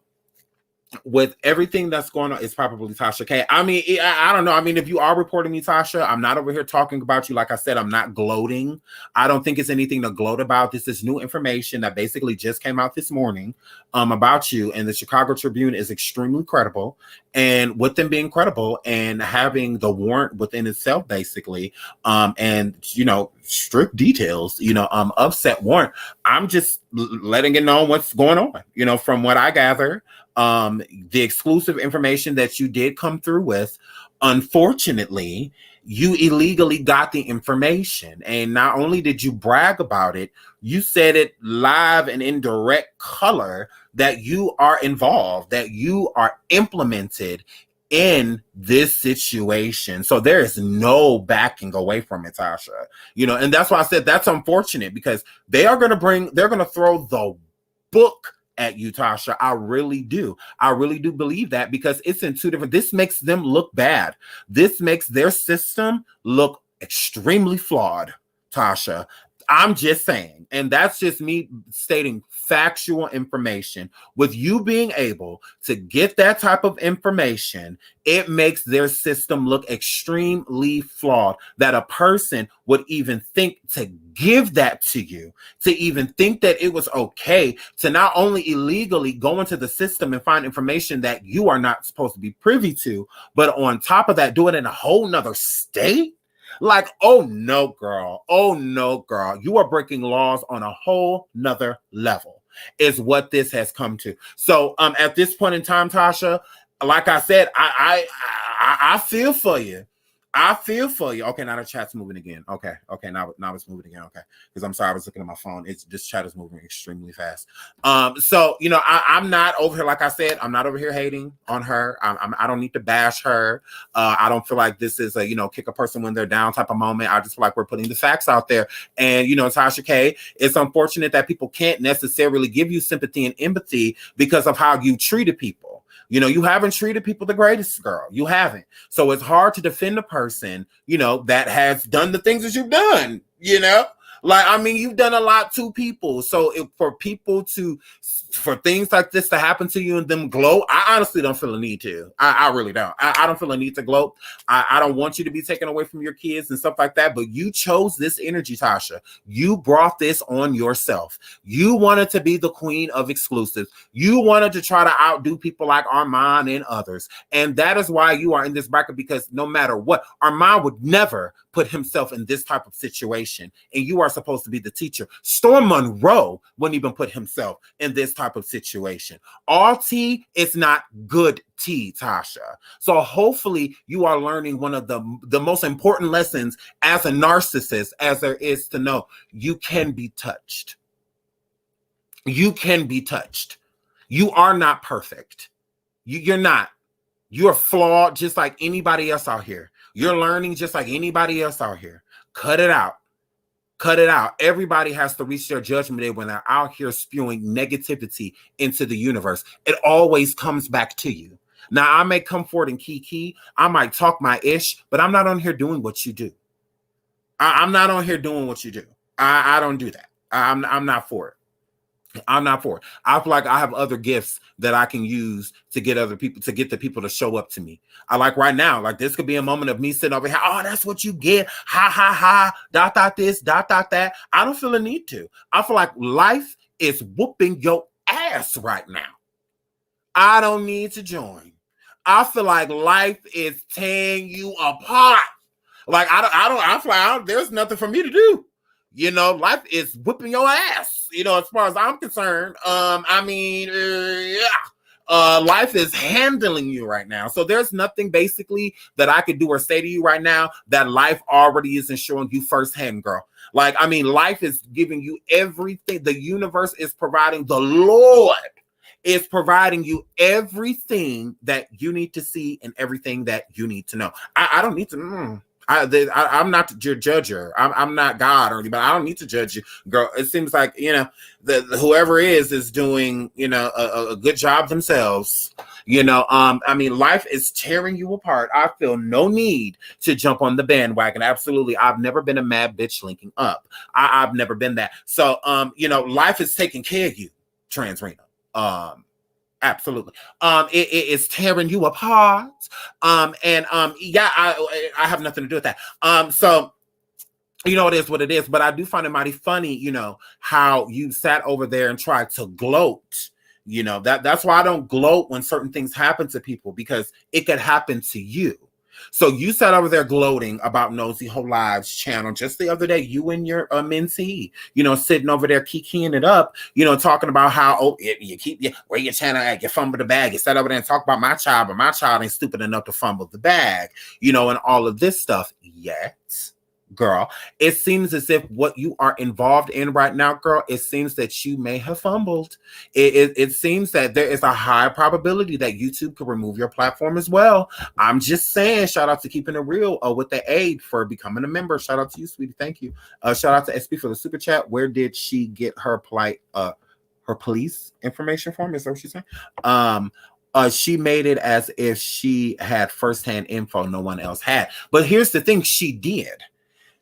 with everything that's going on, it's probably Tasha K. I mean, I don't know. I mean, if you are reporting me, Tasha, I'm not over here talking about you. Like I said, I'm not gloating. I don't think it's anything to gloat about. This is new information that basically just came out this morning about you. And the Chicago Tribune is extremely credible. And with them being credible and having the warrant within itself, basically, and, you know, strict details, you know, upset warrant, I'm just letting it know what's going on, you know, from what I gather. The exclusive information that you did come through with, unfortunately, you illegally got the information. And not only did you brag about it, you said it live and in direct color that you are involved, that you are implemented in this situation. So there is no backing away from it, Tasha. You know, and that's why I said that's unfortunate, because they're going to throw the book at you, Tasha. I really do believe that, because it's in 2 different. This makes them look bad. This makes their system look extremely flawed, Tasha. I'm just saying, and that's just me stating factual information. With you being able to get that type of information, it makes their system look extremely flawed, that a person would even think to give that to you, to even think that it was okay to not only illegally go into the system and find information that you are not supposed to be privy to, but on top of that, do it in a whole nother state. Like, oh no, girl. Oh no, girl. You are breaking laws on a whole nother level, is what this has come to. So at this point in time, Tasha, like I said, I feel for you. I feel for you. Okay, now the chat's moving again. Okay, now it's moving again. Okay, because I'm sorry, I was looking at my phone. This chat is moving extremely fast. So you know, I'm not over here. Like I said, I'm not over here hating on her. I don't need to bash her. I don't feel like this is a, you know, kick a person when they're down type of moment. I just feel like we're putting the facts out there. And you know, Tasha K, it's unfortunate that people can't necessarily give you sympathy and empathy because of how you treated people. You know, you haven't treated people the greatest, girl. You haven't. So it's hard to defend a person, you know, that has done the things that you've done, you know? Like, I mean, you've done a lot to people. So for things like this to happen to you and them gloat, I honestly don't feel a need to. I really don't. I don't feel a need to gloat. I don't want you to be taken away from your kids and stuff like that. But you chose this energy, Tasha. You brought this on yourself. You wanted to be the queen of exclusives. You wanted to try to outdo people like Armand and others. And that is why you are in this bracket, because no matter what, Armand would never put himself in this type of situation. And you are supposed to be the teacher. Storm Monroe wouldn't even put himself in this type of situation. All tea is not good tea, Tasha. So hopefully you are learning one of the most important lessons as a narcissist as there is to know. You can be touched. You can be touched. You are not perfect. You're not. You're flawed just like anybody else out here. You're learning just like anybody else out here. Cut it out. Cut it out. Everybody has to reach their judgment day when they're out here spewing negativity into the universe. It always comes back to you. Now, I may come forward and kiki. I might talk my ish, but I'm not on here doing what you do. I'm not on here doing what you do. I don't do that. I'm not for it. I'm not for it. I feel like I have other gifts that I can use to get other people, to get the people to show up to me. I like right now, like this could be a moment of me sitting over here. Oh, that's what you get. Ha, ha, ha. Dot, dot, this, dot, dot, that. I don't feel a need to. I feel like life is whooping your ass right now. I don't need to join. I feel like life is tearing you apart. Like I feel like there's nothing for me to do. You know, life is whipping your ass, you know, as far as I'm concerned. I mean, yeah. Life is handling you right now. So there's nothing basically that I could do or say to you right now that life already isn't showing you firsthand, girl. Like, I mean, life is giving you everything. The universe is providing, the Lord is providing you everything that you need to see and everything that you need to know. I don't need to. I'm not your judger. I'm not God or anybody. I don't need to judge you, girl. It seems like, you know, whoever is doing, you know, a good job themselves. You know, I mean, life is tearing you apart. I feel no need to jump on the bandwagon. Absolutely. I've never been a mad bitch linking up. I've never been that. So, you know, life is taking care of you, Trans Rena. Absolutely. It's tearing you apart. Yeah, I have nothing to do with that. So, you know, it is what it is, but I do find it mighty funny, you know, how you sat over there and tried to gloat. You know, that's why I don't gloat when certain things happen to people, because it could happen to you. So you sat over there gloating about Nosy Whole Lives channel just the other day, you and your MCC, you know, sitting over there kikiing it up, you know, talking about how, you keep where your channel at, you fumble the bag, you sat over there and talk about my child, but my child ain't stupid enough to fumble the bag, you know, and all of this stuff. Yet, girl, it seems as if what you are involved in right now, girl, it seems that you may have fumbled. It seems that there is a high probability that YouTube could remove your platform as well. I'm just saying, shout out to Keeping It Real with the aid for becoming a member. Shout out to you, sweetie. Thank you. Shout out to SP for the super chat. Where did she get her her police information from? Is that what she's saying? She made it as if she had firsthand info no one else had. But here's the thing, she did.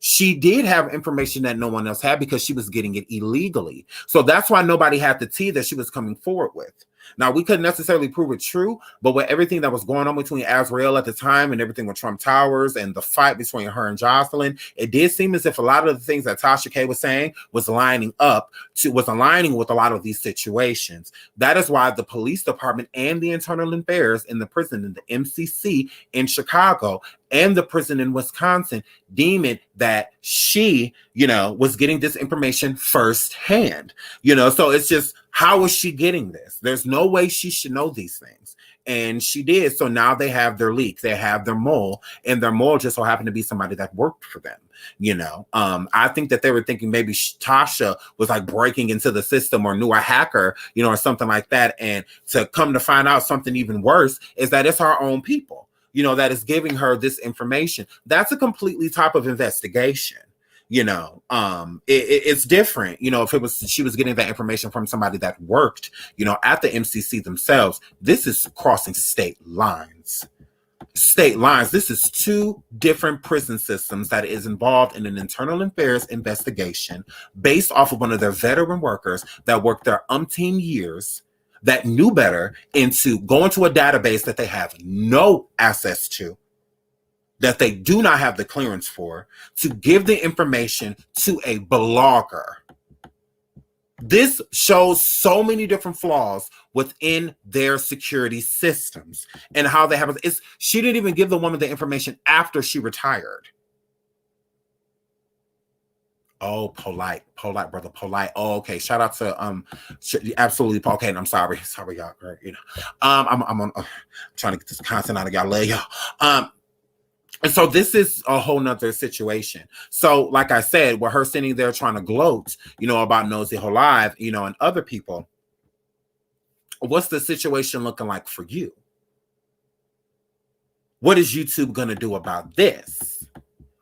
She did have information that no one else had because she was getting it illegally. So that's why nobody had the tea that she was coming forward with. Now, we couldn't necessarily prove it true, but with everything that was going on between Azrael at the time and everything with Trump Towers and the fight between her and Jocelyn, it did seem as if a lot of the things that Tasha K was saying was aligning with a lot of these situations. That is why the police department and the internal affairs in the prison in the MCC in Chicago and the prison in Wisconsin deeming that she, you know, was getting this information firsthand. You know, so it's just, how is she getting this? There's no way she should know these things. And she did. So now they have their leak, they have their mole, and their mole just so happened to be somebody that worked for them. You know, I think that they were thinking maybe Tasha was like breaking into the system or knew a hacker, you know, or something like that. And to come to find out something even worse is that it's our own people, you know, that is giving her this information. That's a completely type of investigation. You know, it's different. You know, if it was, she was getting that information from somebody that worked, you know, at the MCC themselves, this is crossing state lines. State lines. This is two different prison systems that is involved in an internal affairs investigation based off of one of their veteran workers that worked there umpteen years, that knew better, into going to a database that they have no access to, that they do not have the clearance for, to give the information to a blogger. This shows so many different flaws within their security systems and how they have it. She didn't even give the woman the information after she retired. Oh, polite, brother, polite. Oh, okay. Shout out to absolutely. Okay, and I'm sorry, y'all. You know, I'm trying to get this content out of y'all. Y'all. And so this is a whole nother situation. So, like I said, with her sitting there trying to gloat, you know, about Nosy Whole Live, you know, and other people, what's the situation looking like for you? What is YouTube going to do about this?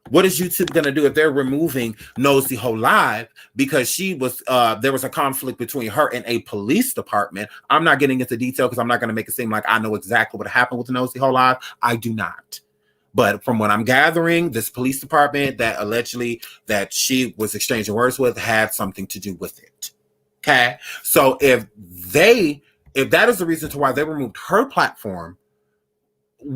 What is YouTube going to do if they're removing Nosy Whole Live because she was, there was a conflict between her and a police department? I'm not getting into detail because I'm not going to make it seem like I know exactly what happened with Nosy Whole Live. I do not. But from what I'm gathering, this police department that allegedly that she was exchanging words with had something to do with it. Okay. So if that is the reason to why they removed her platform,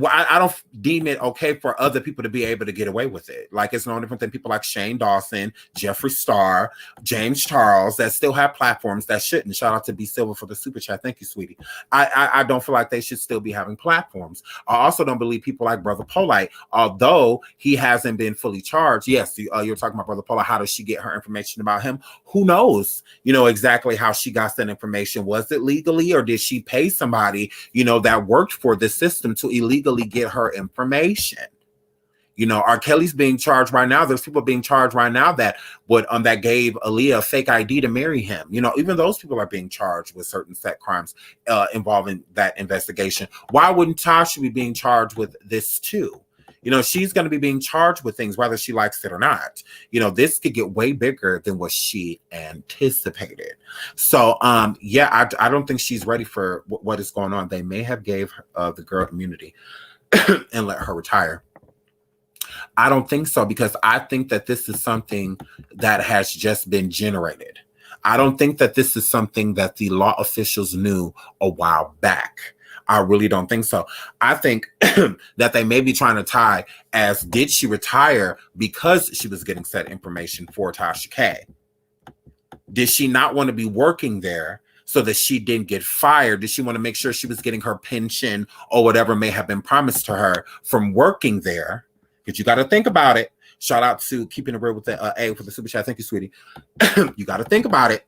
I don't deem it okay for other people to be able to get away with it. Like, it's no different than people like Shane Dawson, Jeffree Star, James Charles that still have platforms that shouldn't. Shout out to B Silver for the super chat. Thank you, sweetie. I don't feel like they should still be having platforms. I also don't believe people like Brother Polite, although he hasn't been fully charged. Yes, you're talking about Brother Polite. How does she get her information about him? Who knows? Exactly how she got that information. Was it legally, or did she pay somebody, that worked for the system to illegally get her information? R. Kelly's being charged right now. There's people being charged right now that that gave Aaliyah a fake ID to marry him. Even those people are being charged with certain set crimes involving that investigation. Why wouldn't Tasha be being charged with this too? She's going to be being charged with things, whether she likes it or not. This could get way bigger than what she anticipated. So, I don't think she's ready for what is going on. They may have gave the girl immunity and let her retire. I don't think so, because I think that this is something that has just been generated. I don't think that this is something that the law officials knew a while back. I really don't think so. I think that they may be trying to tie as, did she retire because she was getting said information for Tasha K? Did she not want to be working there so that she didn't get fired? Did she want to make sure she was getting her pension or whatever may have been promised to her from working there? Because you got to think about it. Shout out to Keeping It Real with the A for the super chat. Thank you, sweetie. You got to think about it.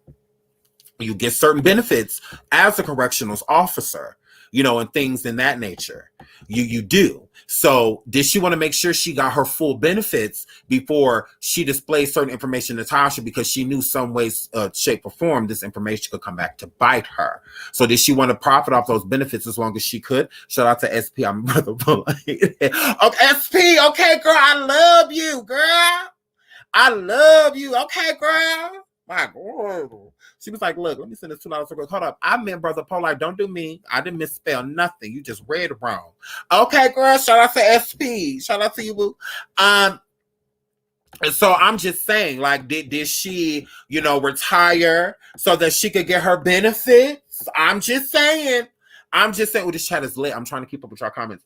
You get certain benefits as a correctional officer, and things in that nature. You do. So did she want to make sure she got her full benefits before she displayed certain information to Tasha, because she knew some ways, shape, or form this information could come back to bite her? So did she want to profit off those benefits as long as she could? Shout out to SP. I'm Brother Polite. Okay, SP. Okay, girl. I love you, girl. I love you. Okay, girl. My girl. She was like, look, let me send this $2 to hold up. I meant Brother Polite. Don't do me. I didn't misspell nothing. You just read it wrong. Okay, girl. Shout out to SP. Shout out to you, boo. So I'm just saying, like, did she, retire so that she could get her benefits? I'm just saying. Oh, this chat is lit. I'm trying to keep up with your comments.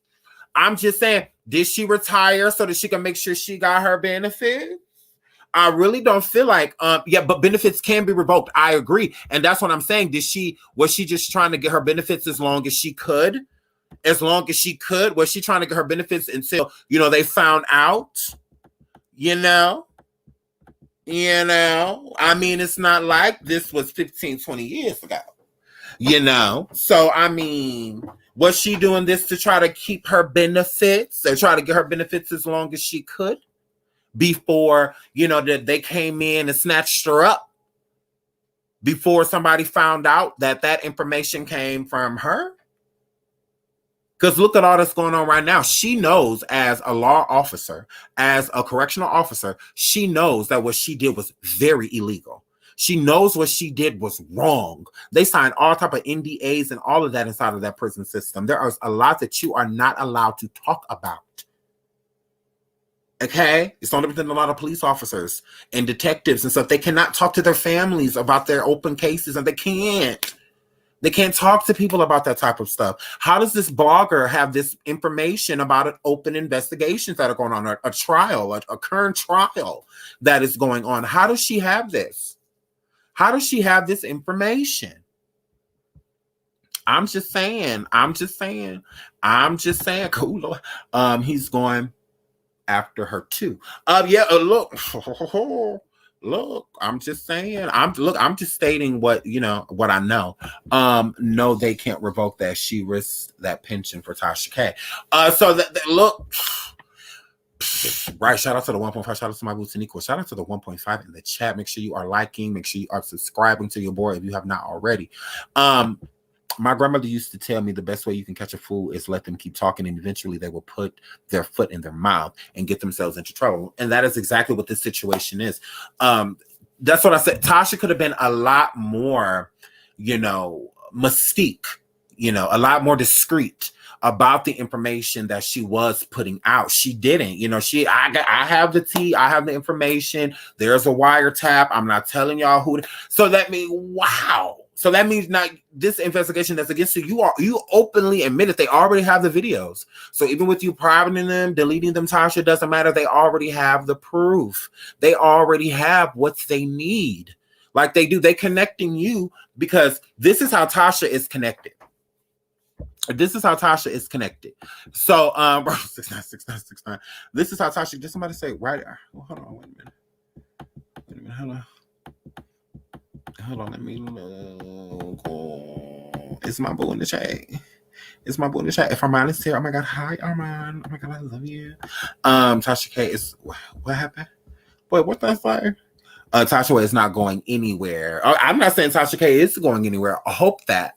I'm just saying, did she retire so that she can make sure she got her benefits? I really don't feel like, but benefits can be revoked. I agree. And that's what I'm saying. Was she just trying to get her benefits as long as she could? Was she trying to get her benefits until, they found out? I mean, it's not like this was 15, 20 years ago, So, I mean, was she doing this to try to keep her benefits or try to get her benefits as long as she could? Before, that they came in and snatched her up, before somebody found out that information came from her? Because look at all that's going on right now. She knows, as a law officer, as a correctional officer, she knows that what she did was very illegal. She knows what she did was wrong. They signed all type of NDAs and all of that inside of that prison system. There is a lot that you are not allowed to talk about. Okay, it's no different than a lot of police officers and detectives and stuff. They cannot talk to their families about their open cases, and they can't talk to people about that type of stuff. How does this blogger have this information about an open investigations that are going on, a trial, a current trial that is going on? How does she have this? How does she have this information? I'm just saying. Cool. He's going after her too. Look, I'm just saying. I'm just stating what I know. No, they can't revoke that. She risked that pension for Tasha K. Look. Right, shout out to the 1.5. Shout out to my boots and equal. Shout out to the 1.5 in the chat. Make sure you are liking. Make sure you are subscribing to your boy if you have not already. My grandmother used to tell me the best way you can catch a fool is let them keep talking, and eventually they will put their foot in their mouth and get themselves into trouble. And that is exactly what this situation is. That's what I said. Tasha could have been a lot more, mystique, a lot more discreet about the information that she was putting out. She didn't, I have the tea, I have the information. There's a wiretap. I'm not telling y'all who. So that means, wow. So that means not this investigation that's against you. You openly admitted they already have the videos. So even with you privating them, deleting them, Tasha, doesn't matter. They already have the proof. They already have what they need. Like they do. They connecting you because this is how Tasha is connected. This is how Tasha is connected. So 696969. This is how Tasha. Did somebody say right? Well, hold on, wait a minute. Hold on. Let me look. It's my boo in the chat. If Armand is here, oh my god, hi Armand. Oh my god, I love you. Tasha K is what happened? Wait, what did I say? Tasha is not going anywhere. I'm not saying Tasha K is going anywhere. I hope that.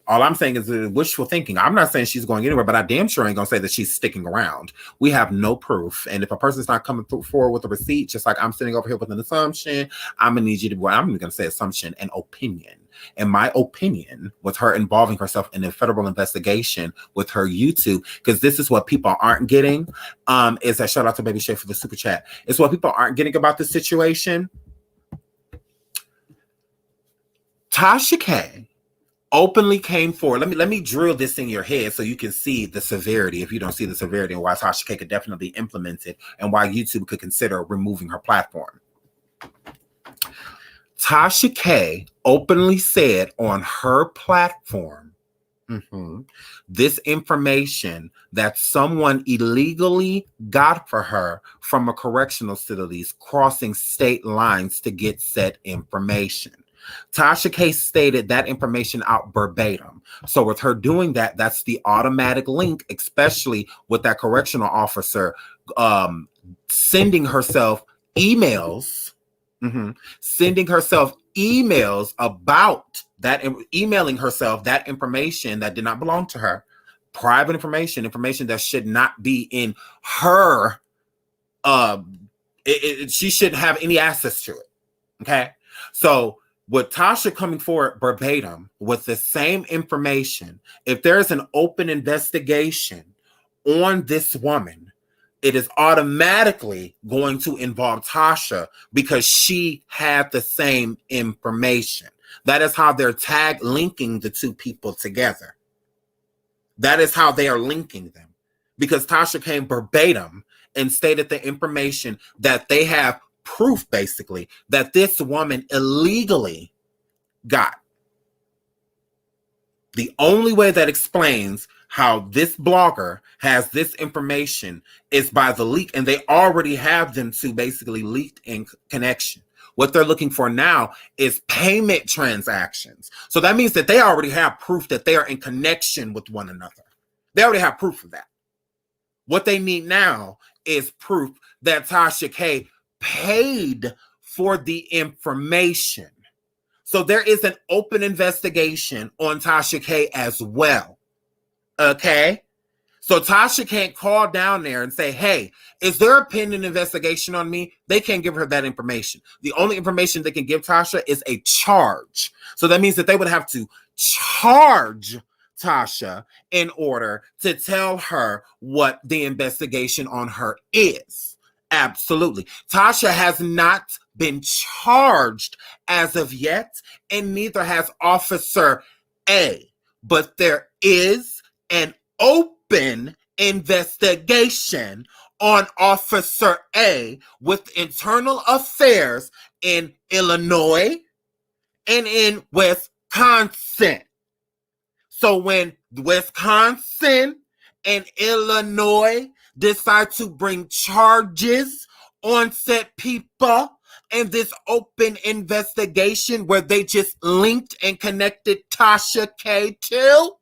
All I'm saying is wishful thinking. I'm not saying she's going anywhere, but I damn sure ain't gonna say that she's sticking around. We have no proof. And if a person's not coming forward with a receipt, just like I'm sitting over here with an assumption, I'm gonna need you to, well, I'm gonna say assumption and opinion. And my opinion was her involving herself in a federal investigation with her YouTube, because this is what people aren't getting. Is that shout out to Baby Shay for the super chat. It's what people aren't getting about this situation. Tasha K openly came forward. Let me drill this in your head so you can see the severity, if you don't see the severity, and why Tasha K could definitely implement it and why YouTube could consider removing her platform. Tasha K openly said on her platform, this information that someone illegally got for her from a correctional facility crossing state lines to get said information. Tasha K stated that information out verbatim. So with her doing that, that's the automatic link, especially with that correctional officer sending herself emails, about that, emailing herself that information that did not belong to her, private information that should not be in her, she shouldn't have any access to it. Okay. So with Tasha coming forward verbatim with the same information, if there's an open investigation on this woman, it is automatically going to involve Tasha because she had the same information. That is how they're linking the two people together. That is how they are linking them, because Tasha came verbatim and stated the information that they have proof, basically, that this woman illegally got. The only way that explains how this blogger has this information is by the leak, and they already have them to basically leaked in connection. What they're looking for now is payment transactions. So that means that they already have proof that they are in connection with one another. They already have proof of that. What they need now is proof that Tasha K paid for the information. So there is an open investigation on Tasha K as well. Okay? So Tasha can't call down there and say, hey, is there a pending investigation on me? They can't give her that information. The only information they can give Tasha is a charge. So that means that they would have to charge Tasha in order to tell her what the investigation on her is. Absolutely. Tasha has not been charged as of yet, and neither has Officer A. But there is an open investigation on Officer A with internal affairs in Illinois and in Wisconsin. So when Wisconsin and Illinois decide to bring charges on said people in this open investigation where they just linked and connected Tasha K to,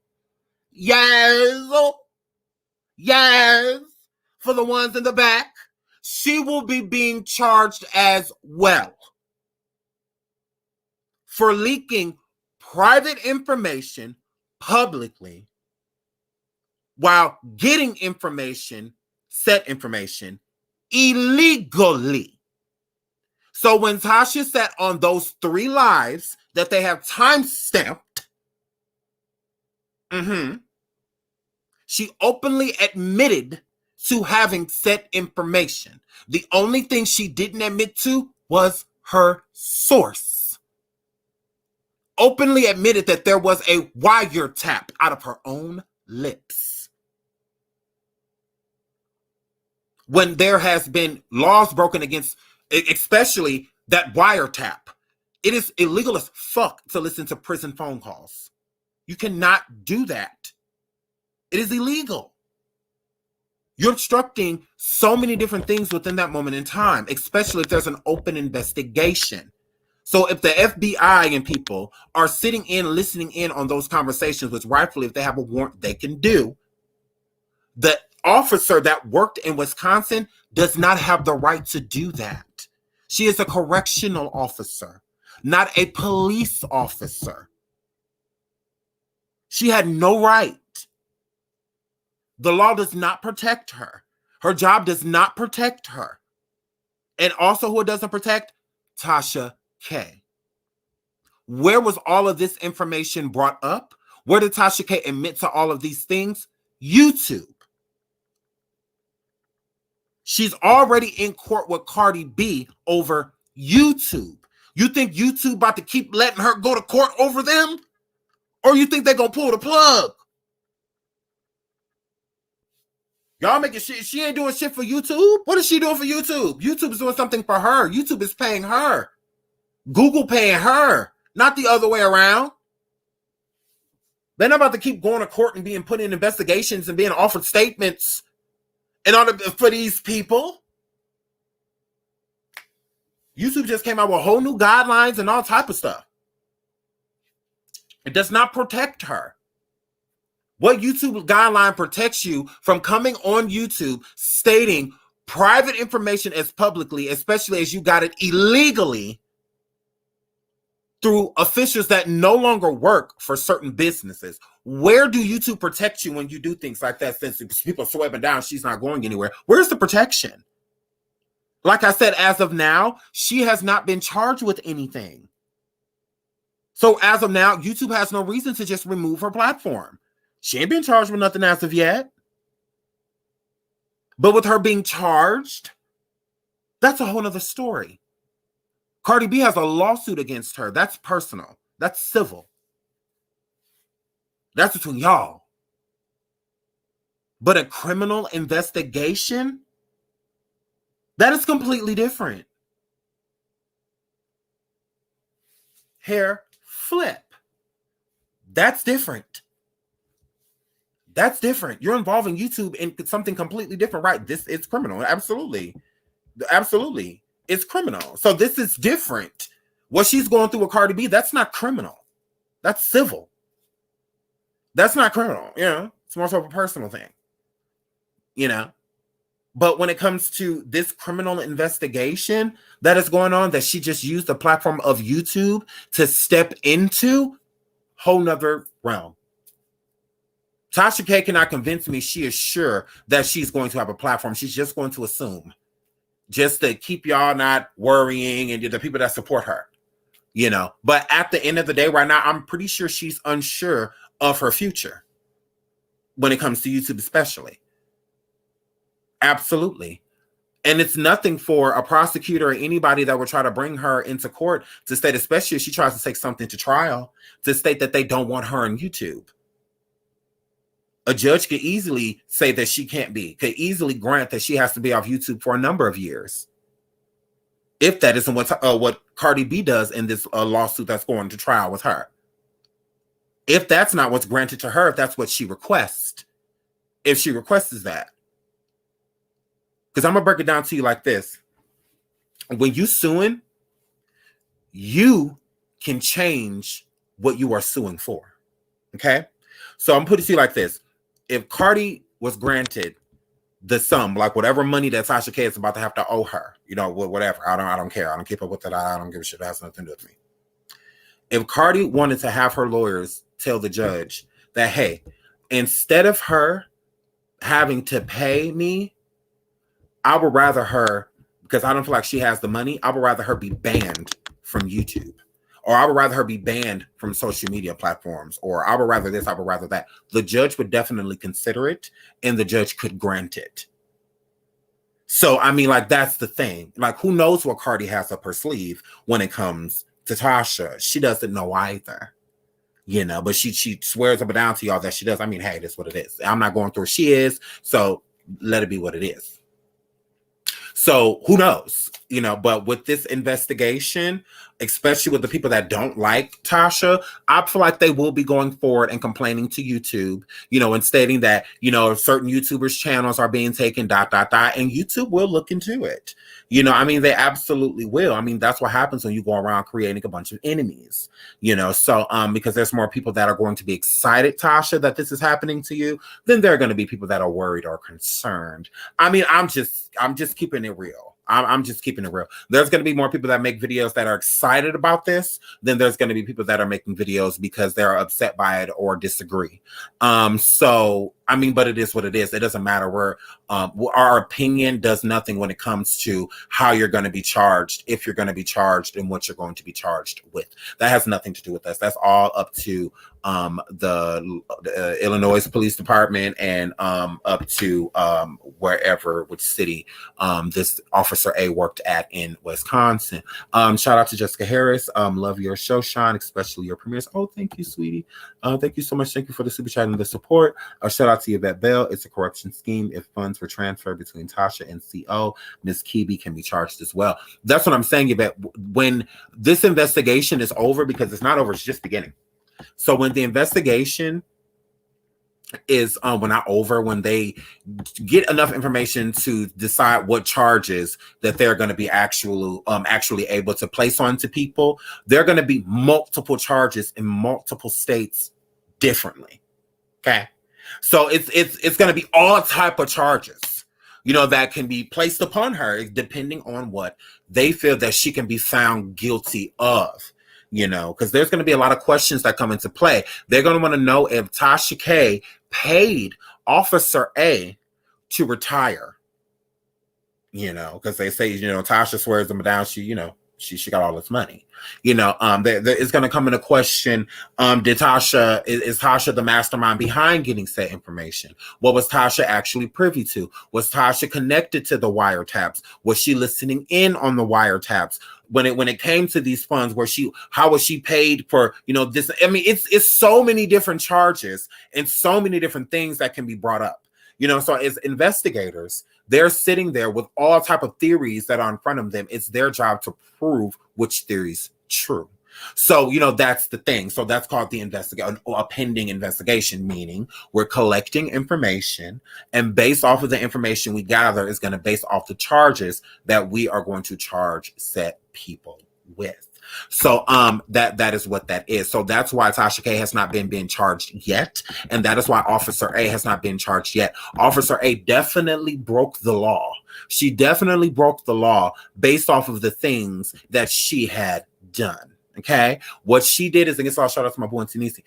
yes, for the ones in the back, she will be being charged as well for leaking private information publicly while getting said information illegally. So when Tasha said on those 3 lives that they have time stamped, she openly admitted to having said information. The only thing she didn't admit to was her source. openly admitted that there was a wiretap out of her own lips. When there has been laws broken against, especially that wiretap, it is illegal as fuck to listen to prison phone calls. You cannot do that. It is illegal. You're obstructing so many different things within that moment in time, especially if there's an open investigation. So if the FBI and people are sitting in, listening in on those conversations, which rightfully, if they have a warrant, they can do, the officer that worked in Wisconsin does not have the right to do that. She is a correctional officer, not a police officer. She had no right. The law does not protect her. Her job does not protect her. And also who it doesn't protect? Tasha K. Where was all of this information brought up? Where did Tasha K admit to all of these things? YouTube. She's already in court with Cardi B over YouTube. You think YouTube about to keep letting her go to court over them? Or you think they're going to pull the plug? Y'all making shit. She ain't doing shit for YouTube. What is she doing for YouTube? YouTube is doing something for her. YouTube is paying her. Google paying her, not the other way around. They're not about to keep going to court and being put in investigations and being offered statements in order for these people. YouTube just came out with whole new guidelines and all type of stuff. It does not protect her. What YouTube guideline protects you from coming on YouTube stating private information as publicly, especially as you got it illegally through officials that no longer work for certain businesses. Where do YouTube protect you when you do things like that? Since people are sweeping down, she's not going anywhere. Where's the protection? Like I said, as of now, she has not been charged with anything. So as of now, YouTube has no reason to just remove her platform. She ain't been charged with nothing as of yet. But with her being charged, that's a whole nother story. Cardi B has a lawsuit against her. That's personal. That's civil. That's between y'all. But a criminal investigation, that is completely different. Hair flip. That's different. That's different. You're involving YouTube in something completely different, right? This is criminal. Absolutely. Absolutely. It's criminal. So this is different. What she's going through with Cardi B, that's not criminal. That's civil. That's not criminal. You know, it's more so of a personal thing. You know, but when it comes to this criminal investigation that is going on, that she just used the platform of YouTube to step into, whole nother realm. Tasha K cannot convince me she is sure that she's going to have a platform. She's just going to assume, just to keep y'all not worrying and the people that support her, you know. But at the end of the day, right now, I'm pretty sure she's unsure of her future when it comes to YouTube, especially. Absolutely. And it's nothing for a prosecutor or anybody that would try to bring her into court to state, especially if she tries to take something to trial, to state that they don't want her on YouTube. A judge could easily say that she can't be, could easily grant that she has to be off YouTube for a number of years. If that isn't what Cardi B does in this lawsuit that's going to trial with her. If that's not what's granted to her, if that's what she requests, if she requests that. Because I'm going to break it down to you like this. When you suing, you can change what you are suing for. Okay? So I'm putting it to you like this. If Cardi was granted the sum, like whatever money that Tasha K is about to have to owe her, you know, whatever, I don't care. I don't keep up with that. I don't give a shit. That has nothing to do with me. If Cardi wanted to have her lawyers tell the judge that, hey, instead of her having to pay me, I would rather her, because I don't feel like she has the money, I would rather her be banned from YouTube. Or I would rather her be banned from social media platforms. Or I would rather this, I would rather that. The judge would definitely consider it, and the judge could grant it. So, I mean, like, that's the thing. Like, who knows what Cardi has up her sleeve when it comes to Tasha. She doesn't know either. You know, but she swears up and down to y'all that she does. I mean, hey, that's what it is. I'm not going through what she is, so let it be what it is. So who knows? You know, but with this investigation, especially with the people that don't like Tasha, I feel like they will be going forward and complaining to YouTube, you know, and stating that, you know, certain YouTubers' channels are being taken, ... and YouTube will look into it. You know, I mean, they absolutely will. I mean, that's what happens when you go around creating a bunch of enemies, you know. So, because there's more people that are going to be excited, Tasha, that this is happening to you, then there are going to be people that are worried or concerned. I mean, I'm just keeping it real. I'm just keeping it real. There's going to be more people that make videos that are excited about this than there's going to be people that are making videos because they're upset by it or disagree. So, I mean, but it is what it is. It doesn't matter where our opinion does nothing when it comes to how you're going to be charged, if you're going to be charged, and what you're going to be charged with. That has nothing to do with us. That's all up to the Illinois Police Department and up to wherever, which city this Officer A worked at in Wisconsin. Shout out to Jessica Harris. Love your show, Sean, especially your premieres. Oh, thank you, sweetie. Thank you so much. Thank you for the super chat and the support. Shout out to Yvette Bell. It's a corruption scheme. If funds were transferred between Tasha and CO, Ms. Kibi can be charged as well. That's what I'm saying, Yvette. When this investigation is over, because it's not over, it's just beginning. So when the investigation is when they get enough information to decide what charges that they're going to be actually able to place onto people, there are going to be multiple charges in multiple states differently. Okay, so it's going to be all type of charges, you know, that can be placed upon her depending on what they feel that she can be found guilty of. You know, because there's going to be a lot of questions that come into play. They're going to want to know if Tasha K paid Officer A to retire. You know, because they say, you know, Tasha swears them down. She, you know, she got all this money. You know, there is going to come into question, is Tasha the mastermind behind getting said information? What was Tasha actually privy to? Was Tasha connected to the wiretaps? Was she listening in on the wiretaps? When it came to these funds, how was she paid for, you know, this? I mean, it's so many different charges and so many different things that can be brought up. You know, so as investigators, they're sitting there with all type of theories that are in front of them. It's their job to prove which theory's true. So, you know, that's the thing. So that's called a pending investigation, meaning we're collecting information, and based off of the information we gather is going to base off the charges that we are going to charge set people with. So that is what that is. So that's why Tasha K has not been charged yet, and that is why Officer A has not been charged yet. Officer A definitely broke the law. She definitely broke the law based off of the things that she had done. Okay, what she did is against the law. Shout out to my boy Tanisi.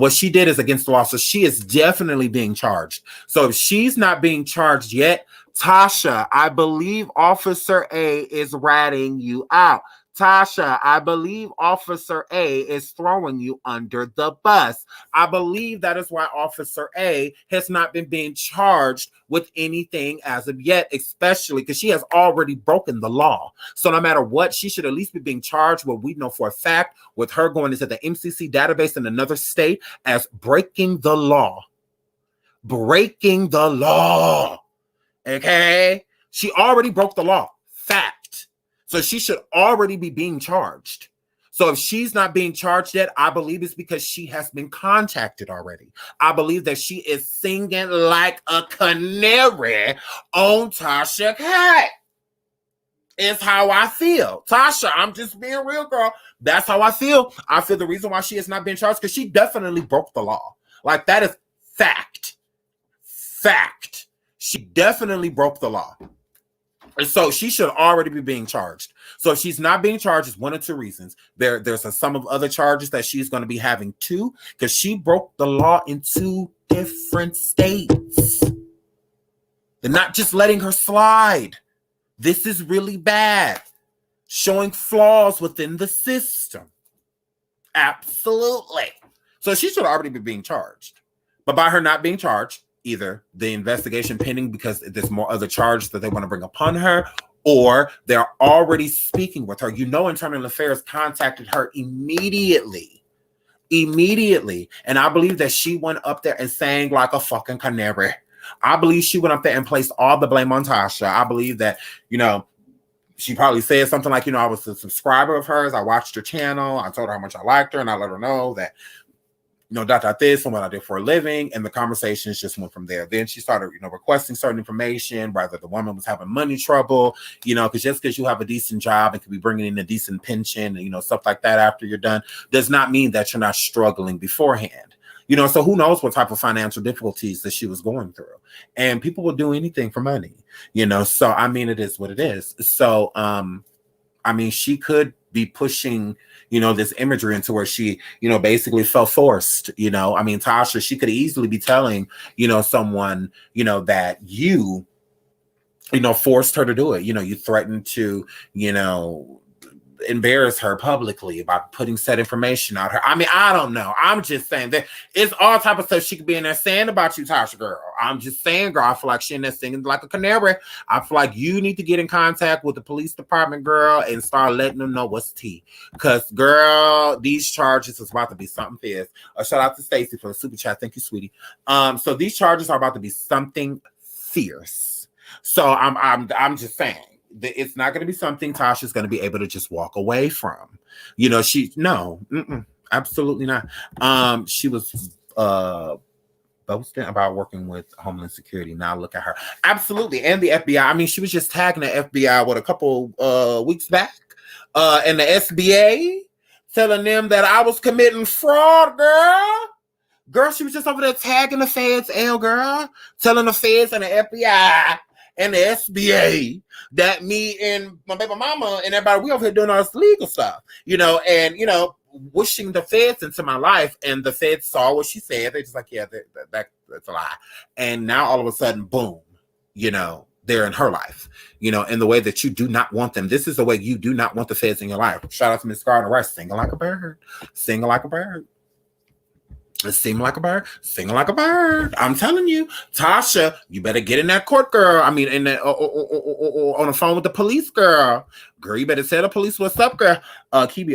What she did is against the law, so she is definitely being charged. So if she's not being charged yet, Tasha, I believe Officer A is ratting you out. Tasha, I believe Officer A is throwing you under the bus. I believe that is why Officer A has not been being charged with anything as of yet, especially because she has already broken the law. So no matter what, she should at least be being charged with, we know for a fact, with her going into the MCC database in another state as breaking the law. Breaking the law. Okay? She already broke the law. Fact. So she should already be being charged. So if she's not being charged yet, I believe it's because she has been contacted already. I believe that she is singing like a canary on Tasha K. Is how I feel. Tasha, I'm just being real, girl. That's how I feel. I feel the reason why she has not been charged because she definitely broke the law. Like, that is fact. Fact. She definitely broke the law. So she should already be being charged. So if she's not being charged, it's one of two reasons. There's a sum of other charges that she's going to be having too, because she broke the law in 2 different states. They're not just letting her slide. This is really bad. Showing flaws within the system. Absolutely. So she should already be being charged. But by her not being charged, either the investigation pending because there's more other charges that they want to bring upon her, or they're already speaking with her. You know, Internal Affairs contacted her immediately. And I believe that she went up there and sang like a fucking canary. I believe she went up there and placed all the blame on Tasha. I believe that, you know, she probably said something like, you know, I was a subscriber of hers. I watched her channel. I told her how much I liked her, and I let her know that, you know, this and what I did for a living. And the conversations just went from there. Then she started, you know, requesting certain information, whether the woman was having money trouble, you know, because just because you have a decent job and could be bringing in a decent pension and, you know, stuff like that after you're done, does not mean that you're not struggling beforehand. You know, so who knows what type of financial difficulties that she was going through. And people will do anything for money, you know. So, I mean, it is what it is. So, I mean, she could be pushing, you know, this imagery into where she, you know, basically felt forced, you know. I mean, Tasha, she could easily be telling, you know, someone, you know, that you know, forced her to do it. You know, you threatened to, you know, embarrass her publicly by putting said information out her. I mean, I don't know. I'm just saying that it's all type of stuff she could be in there saying about you, Tasha, girl. I'm just saying, girl, I feel like she in there singing like a canary. I feel like you need to get in contact with the police department, girl, and start letting them know what's tea. Because, girl, these charges is about to be something fierce. Shout out to Stacy for the super chat. Thank you, sweetie. So these charges are about to be something fierce. So I'm just saying. It's not going to be something Tasha's going to be able to just walk away from. You know, absolutely not. She was boasting about working with Homeland Security. Now look at her. Absolutely. And the FBI. I mean, she was just tagging the FBI, a couple weeks back? And the SBA telling them that I was committing fraud, girl. Girl, she was just over there tagging the feds, girl. Telling the feds and the FBI and the SBA that me and my baby mama and everybody, we over here doing all this legal stuff, you know, and, you know, wishing the feds into my life. And the feds saw what she said. They're just like, yeah, that's a lie. And now all of a sudden, boom, you know, they're in her life, you know, in the way that you do not want them. This is the way you do not want the feds in your life. Shout out to Miss Gardner Rice, singing like a bird, singing like a bird. Sing like a bird, singing like a bird. I'm telling you, Tasha, you better get in that court, girl. I mean, in that on the phone with the police, girl. Girl, you better tell the police what's up, girl. Kibi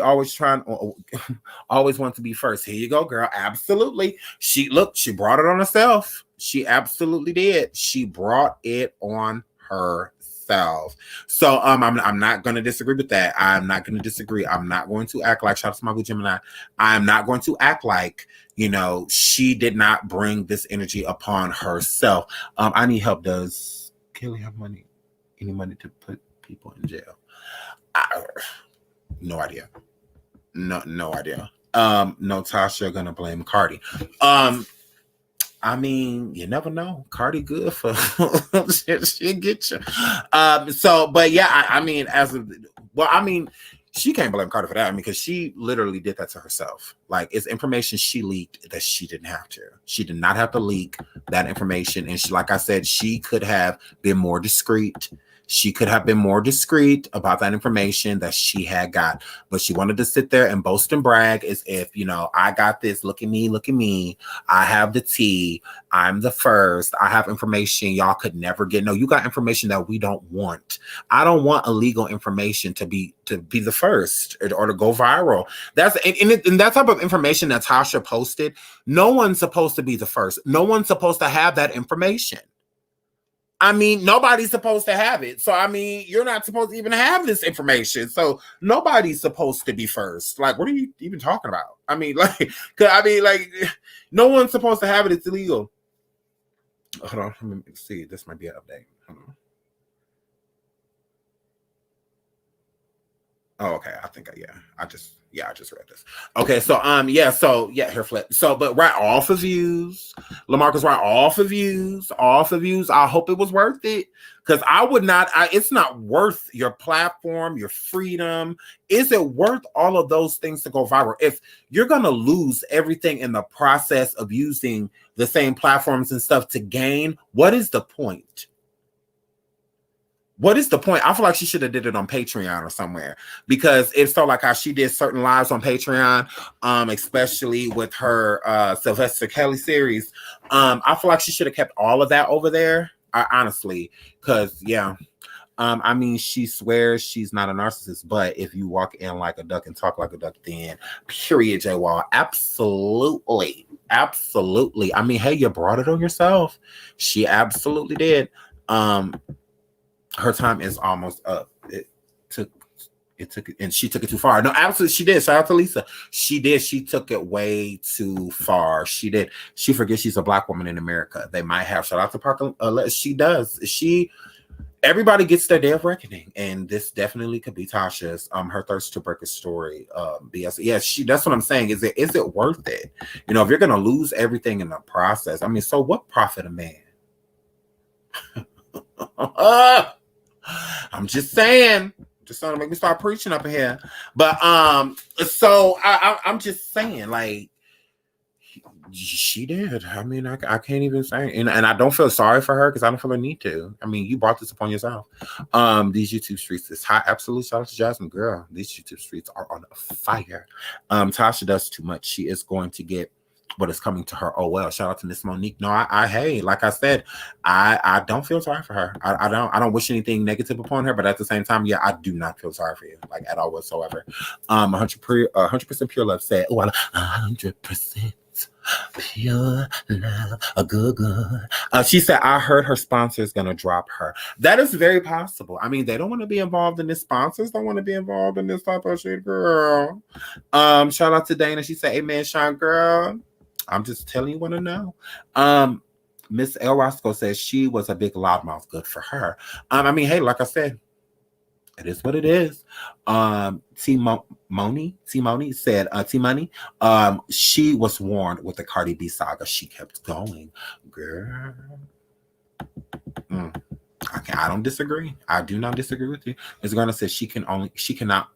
always wants to be first. Here you go, girl. Absolutely. She brought it on herself. She absolutely did. She brought it on herself. So I'm not going to disagree with that. I'm not going to disagree. I'm not going to act like, shout out to my blue Gemini. I'm not going to act like, you know, she did not bring this energy upon herself. I need help. Does Kelly have any money to put people in jail? No idea. No idea. No, Tasha gonna blame Cardi. I mean, you never know. Cardi good for she'll get you. But yeah, I mean, she can't blame Cardi for that. I mean, because she literally did that to herself. Like, it's information she leaked that she didn't have to. She did not have to leak that information. And she, like I said, she could have been more discreet. She could have been more discreet about that information that she had got, but she wanted to sit there and boast and brag as if, you know, I got this. Look at me. I have the tea. I'm the first. I have information y'all could never get. No, you got information that we don't want. I don't want illegal information to be the first or to go viral. That's and that type of information that Tasha posted. No one's supposed to be the first. No one's supposed to have that information. I mean, nobody's supposed to have it. So, I mean, you're not supposed to even have this information. So, nobody's supposed to be first. Like, what are you even talking about? I mean, no one's supposed to have it. It's illegal. Hold on. Let me see. This might be an update. Hold on. Oh, okay. I think I just read this. Okay, so her flip. So, but right off of views, LaMarcus, right off of views. I hope it was worth it, because I would not. It's not worth your platform, your freedom. Is it worth all of those things to go viral? If you're gonna lose everything in the process of using the same platforms and stuff to gain, what is the point? What is the point? I feel like she should have did it on Patreon or somewhere, because it's so like how she did certain lives on Patreon, especially with her Sylvester Kelly series. I feel like she should have kept all of that over there, honestly, because I mean, she swears she's not a narcissist, but if you walk in like a duck and talk like a duck, then period, J Wall. Absolutely. Absolutely. I mean, hey, you brought it on yourself. She absolutely did. Her time is almost up. Took and she took it too far. No, absolutely, she did. Shout out to Lisa. She did. She took it way too far. She did. She forgets she's a Black woman in America. They might have. Shout out to Parker. She does. Everybody gets their day of reckoning, and this definitely could be Tasha's. Her thirst to break a story. BS. Yeah, that's what I'm saying. Is it worth it? You know, if you're gonna lose everything in the process, I mean, so what profit a man? I'm just saying. Just trying to make me start preaching up in here. But so I'm just saying, like, she did. I mean, I can't even say, and I don't feel sorry for her because I don't feel a need to. I mean, you brought this upon yourself. These YouTube streets is hot. Absolute shout out to Jasmine, girl. These YouTube streets are on fire. Tasha does too much. She is going to get what is coming to her. Oh well. Shout out to Miss Monique. No, hey, like I said, I don't feel sorry for her. I don't wish anything negative upon her, but at the same time, yeah, I do not feel sorry for you, like at all whatsoever. 100% pure love said, oh, 100% pure love, a good. She said, I heard her sponsor is gonna drop her. That is very possible. I mean, they don't want to be involved in this. Sponsors don't want to be involved in this type of shit, girl. Shout out to Dana. She said, amen, Sean, girl. I'm just telling you what I know. Miss El Roscoe says she was a big loudmouth. Good for her. I mean, hey, like I said, it is what it is. T-Money said, T-Money, she was warned with the Cardi B saga. She kept going. Girl. I don't disagree. I do not disagree with you. Ms. Garner says she cannot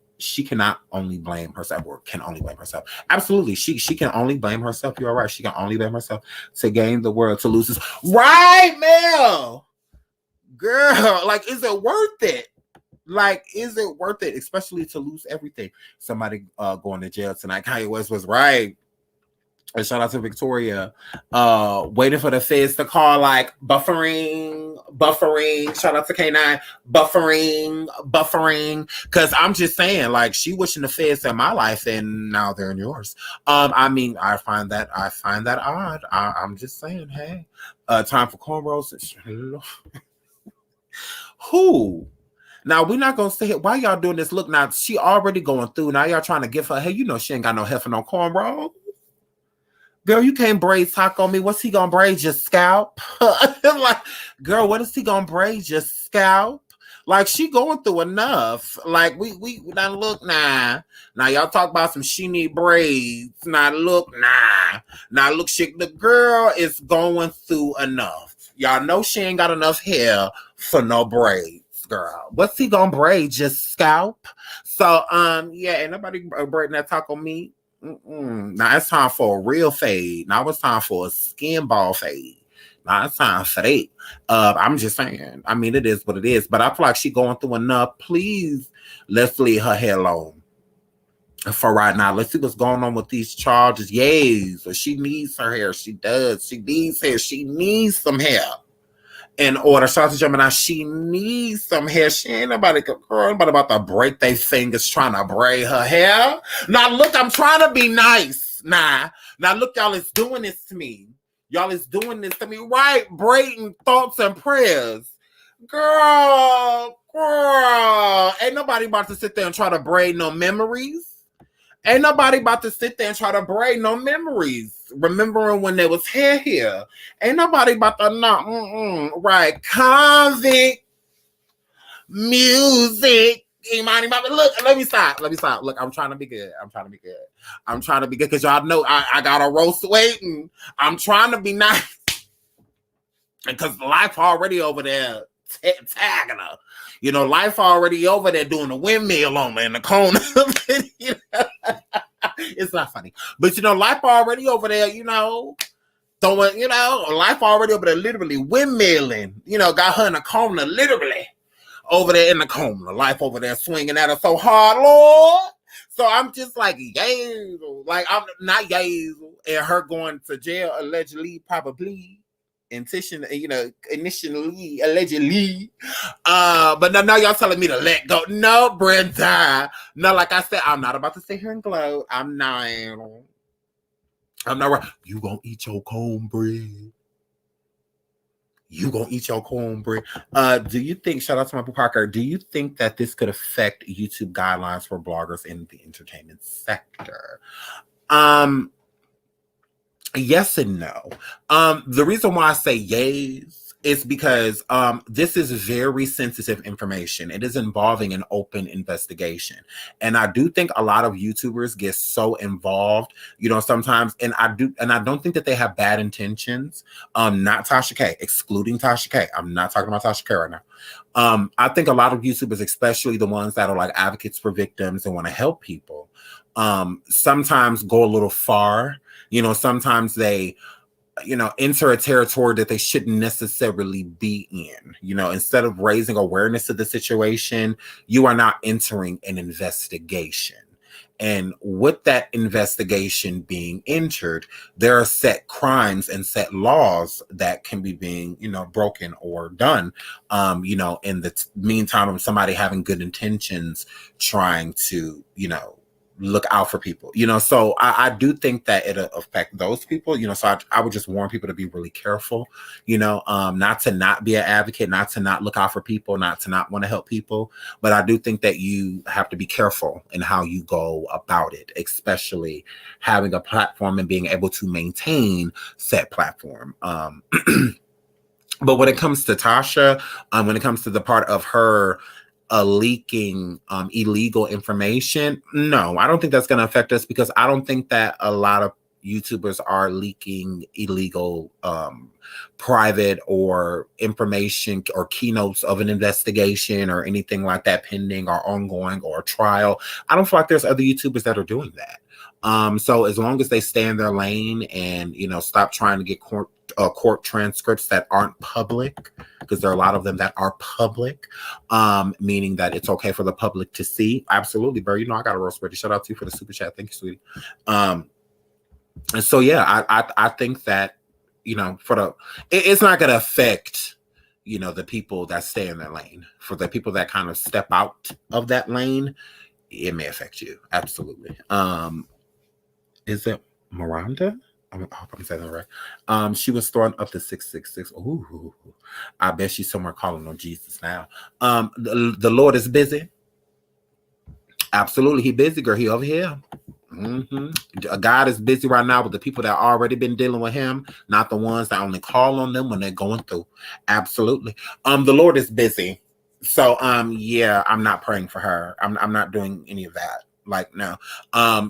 only blame herself, or can only blame herself. Absolutely. She can only blame herself. You're right. She can only blame herself to gain the world, to lose this. Right, Mel? Girl, like, is it worth it? Like, is it worth it? Especially to lose everything. Somebody going to jail tonight. Kanye West was right. And shout out to Victoria. Waiting for the feds to call, like, buffering. Shout out to K9. Buffering. Because I'm just saying, like, she wishing the feds in my life, and now they're in yours. I mean, I find that odd. I'm just saying, hey, time for cornrows. Who? Now, we're not going to say it. Why y'all doing this? Look, now, she already going through. Now, y'all trying to give her, hey, you know she ain't got no hair for no cornrows. Girl, you can't braid talk on me. What's he going to braid? Your scalp? Like, girl, what is he going to braid? Your scalp? Like, she going through enough. Like, we now look, nah. Now, y'all talk about some she need braids. Now, look, nah. Now, look, the girl is going through enough. Y'all know she ain't got enough hair for no braids. Girl, what's he gonna braid? Just scalp? So, yeah, ain't nobody braiding that taco meat. Now it's time for a real fade. Now it's time for a skin ball fade. Now it's time for that. I'm just saying. I mean, it is what it is. But I feel like she going through enough. Please, let's leave her hair alone for right now. Let's see what's going on with these charges. Yes, so she needs her hair. She does. She needs hair. She needs some hair. In order, shout out to Gemini, she needs some hair. She ain't nobody about to break their fingers trying to braid her hair. Now, look, I'm trying to be nice. Now, look, y'all is doing this to me. Y'all is doing this to me, right? Braiding thoughts and prayers. Girl. Ain't nobody about to sit there and try to braid no memories. Ain't nobody about to sit there and try to braid no memories. Remembering when there was hair here. Ain't nobody about to right. Convict music. Look, let me stop. Look, I'm trying to be good. Because y'all know I got a roast waiting. I'm trying to be nice. Because life already over there tagging her. You know, life already over there doing the windmill on me in the corner. You know? It's not funny. But, you know, life already over there, you know, throwing, you know, life already over there literally windmilling. You know, got her in the corner, literally. Over there in the corner. Life over there swinging at her so hard, Lord. So I'm just like, Yazel. Like, I'm not Yazel. And her going to jail, allegedly, probably. intention, initially, allegedly. But now y'all telling me to let go. No, Brenda. No, like I said, I'm not about to sit here and gloat. I'm not right. You gonna eat your cornbread. You gonna eat your cornbread. Do you think, shout out to my boo Parker, do you think that this could affect YouTube guidelines for bloggers in the entertainment sector? Yes and no. The reason why I say yes is because this is very sensitive information. It is involving an open investigation. And I do think a lot of YouTubers get so involved, sometimes, and I don't think that they have bad intentions. Not Tasha K, excluding Tasha K. I'm not talking about Tasha K right now. I think a lot of YouTubers, especially the ones that are like advocates for victims and want to help people, sometimes go a little far. Sometimes they, enter a territory that they shouldn't necessarily be in. Instead of raising awareness of the situation, you are now entering an investigation. And with that investigation being entered, there are set crimes and set laws that can be being, broken or done, in the meantime of somebody having good intentions trying to, look out for people, so I do think that it'll affect those people, so I would just warn people to be really careful, not to not be an advocate, not to not look out for people, not to not want to help people. But I do think that you have to be careful in how you go about it, especially having a platform and being able to maintain said platform. But when it comes to Tasha, when it comes to the part of her leaking illegal information, no, I don't think that's going to affect us, because I don't think that a lot of YouTubers are leaking illegal private or information or keynotes of an investigation or anything like that pending or ongoing or a trial. I don't feel like there's other YouTubers that are doing that. So as long as they stay in their lane and, stop trying to get court transcripts that aren't public, because there are a lot of them that are public, meaning that it's okay for the public to see. Absolutely, bro. I got a roast ready. Shout out to you for the super chat. Thank you, sweetie. And so, yeah, I think that, it's not going to affect, the people that stay in their lane. For the people that kind of step out of that lane, it may affect you. Absolutely. Is it Miranda? I hope I'm saying that right. She was throwing up to 666. Ooh, I bet she's somewhere calling on Jesus now. The Lord is busy. Absolutely, he busy, girl. He over here. God is busy right now with the people that already been dealing with him, not the ones that only call on them when they're going through. Absolutely. The Lord is busy. So yeah, I'm not praying for her. I'm not doing any of that. Like, no.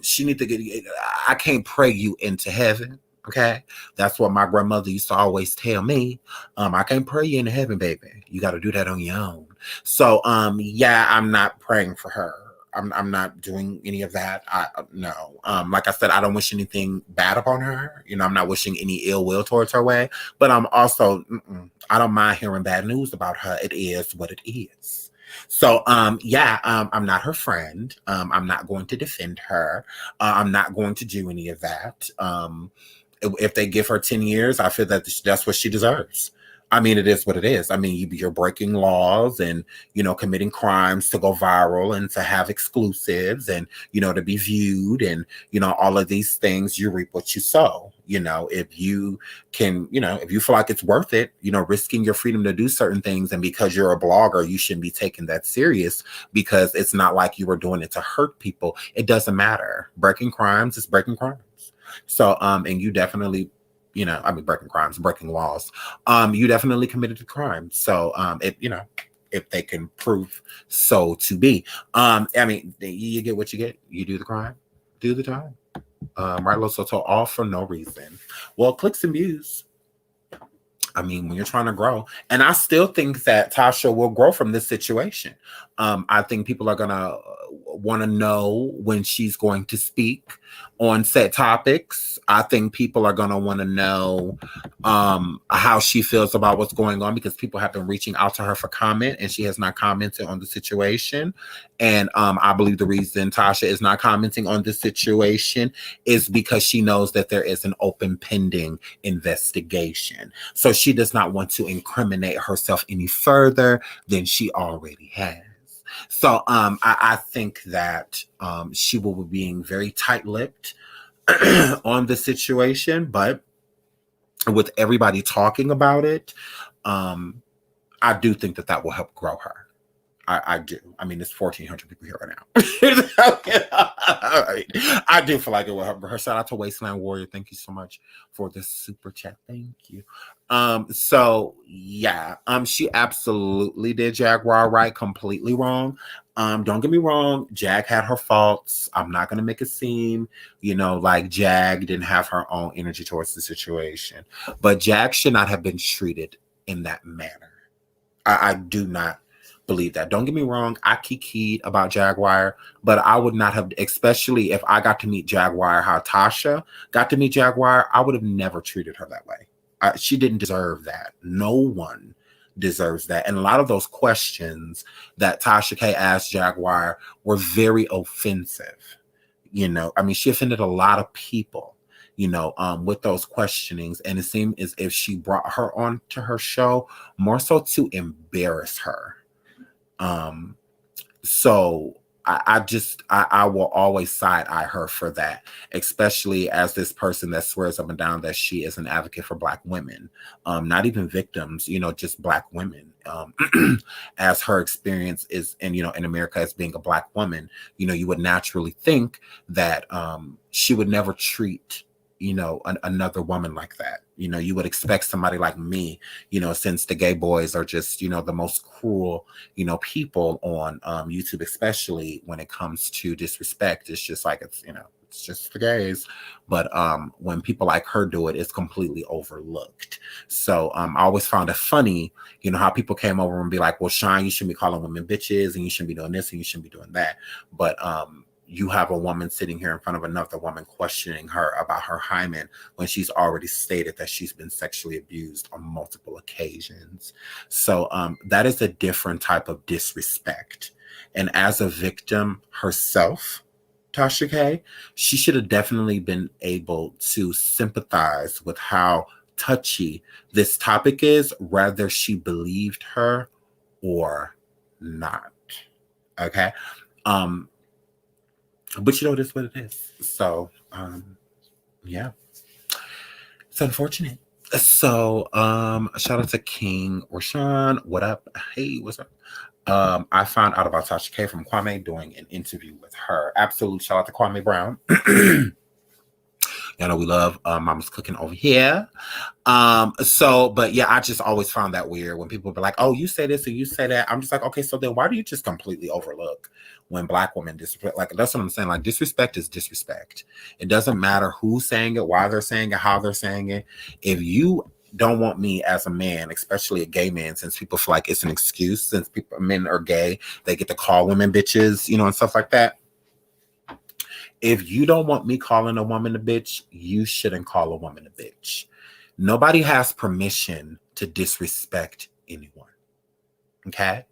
She need to get, I can't pray you into heaven. Okay. That's what my grandmother used to always tell me. I can't pray you into heaven, baby. You got to do that on your own. So yeah, I'm not praying for her. I'm not doing any of that. No. Like I said, I don't wish anything bad upon her. I'm not wishing any ill will towards her way. But I'm also, I don't mind hearing bad news about her. It is what it is. So, yeah, I'm not her friend. I'm not going to defend her. I'm not going to do any of that. If they give her 10 years, I feel that that's what she deserves. I mean, it is what it is. I mean, you're breaking laws and, committing crimes to go viral and to have exclusives and, to be viewed and, all of these things. You reap what you sow. If you can, if you feel like it's worth it, risking your freedom to do certain things. And because you're a blogger, you shouldn't be taken that serious, because it's not like you were doing it to hurt people. It doesn't matter. Breaking crimes is breaking crimes. So, and you definitely, breaking crimes, breaking laws. You definitely committed a crime. So, if they can prove so to be, you get what you get. You do the crime, do the time. Right, Losoto, all for no reason. Well, clicks and views. I mean, when you're trying to grow, and I still think that Tasha will grow from this situation. I think people are gonna want to know when she's going to speak on set topics. I think people are going to want to know how she feels about what's going on, because people have been reaching out to her for comment and she has not commented on the situation. And I believe the reason Tasha is not commenting on this situation is because she knows that there is an open pending investigation. So she does not want to incriminate herself any further than she already has. So I think that she will be being very tight-lipped on the situation, but with everybody talking about it, I do think that will help grow her. I do. I mean, it's 1,400 people here right now. I do feel like it will help her. Shout out to Wasteland Warrior. Thank you so much for the super chat. Thank you. So yeah, she absolutely did Jaguar right, completely wrong. Don't get me wrong, Jag had her faults. I'm not gonna make it seem, like Jag didn't have her own energy towards the situation. But Jag should not have been treated in that manner. I do not believe that. Don't get me wrong, I kikied about Jaguar, but I would not have, especially if I got to meet Jaguar how Tasha got to meet Jaguar, I would have never treated her that way. She didn't deserve that. No one deserves that. And a lot of those questions that Tasha K asked Jaguar were very offensive. I mean, she offended a lot of people, with those questionings. And it seemed as if she brought her on to her show more so to embarrass her. So I will always side eye her for that, especially as this person that swears up and down that she is an advocate for Black women, not even victims, just Black women, as her experience is in America as being a Black woman, you would naturally think that, she would never treat another woman like that. You would expect somebody like me, since the gay boys are just, the most cruel, people on YouTube, especially when it comes to disrespect. It's just like, it's just for gays. But when people like her do it, it's completely overlooked. So I always found it funny, how people came over and be like, well, Sean, you shouldn't be calling women bitches and you shouldn't be doing this and you shouldn't be doing that. But you have a woman sitting here in front of another woman questioning her about her hymen when she's already stated that she's been sexually abused on multiple occasions. So that is a different type of disrespect. And as a victim herself, Tasha K, she should have definitely been able to sympathize with how touchy this topic is, whether she believed her or not. Okay. But it is what it is. So, yeah. It's unfortunate. So, shout out to King Rashawn. What up? Hey, what's up? I found out about Tasha K from Kwame doing an interview with her. Absolute shout out to Kwame Brown. Y'all know we love Mama's Cooking over here. But yeah, I just always found that weird when people be like, oh, you say this and you say that. I'm just like, okay, so then why do you just completely overlook when Black women disrespect? Like, that's what I'm saying. Like, disrespect is disrespect. It doesn't matter who's saying it, why they're saying it, how they're saying it. If you don't want me as a man, especially a gay man, since people feel like it's an excuse, since men are gay, they get to call women bitches, and stuff like that. If you don't want me calling a woman a bitch, you shouldn't call a woman a bitch. Nobody has permission to disrespect anyone. Okay?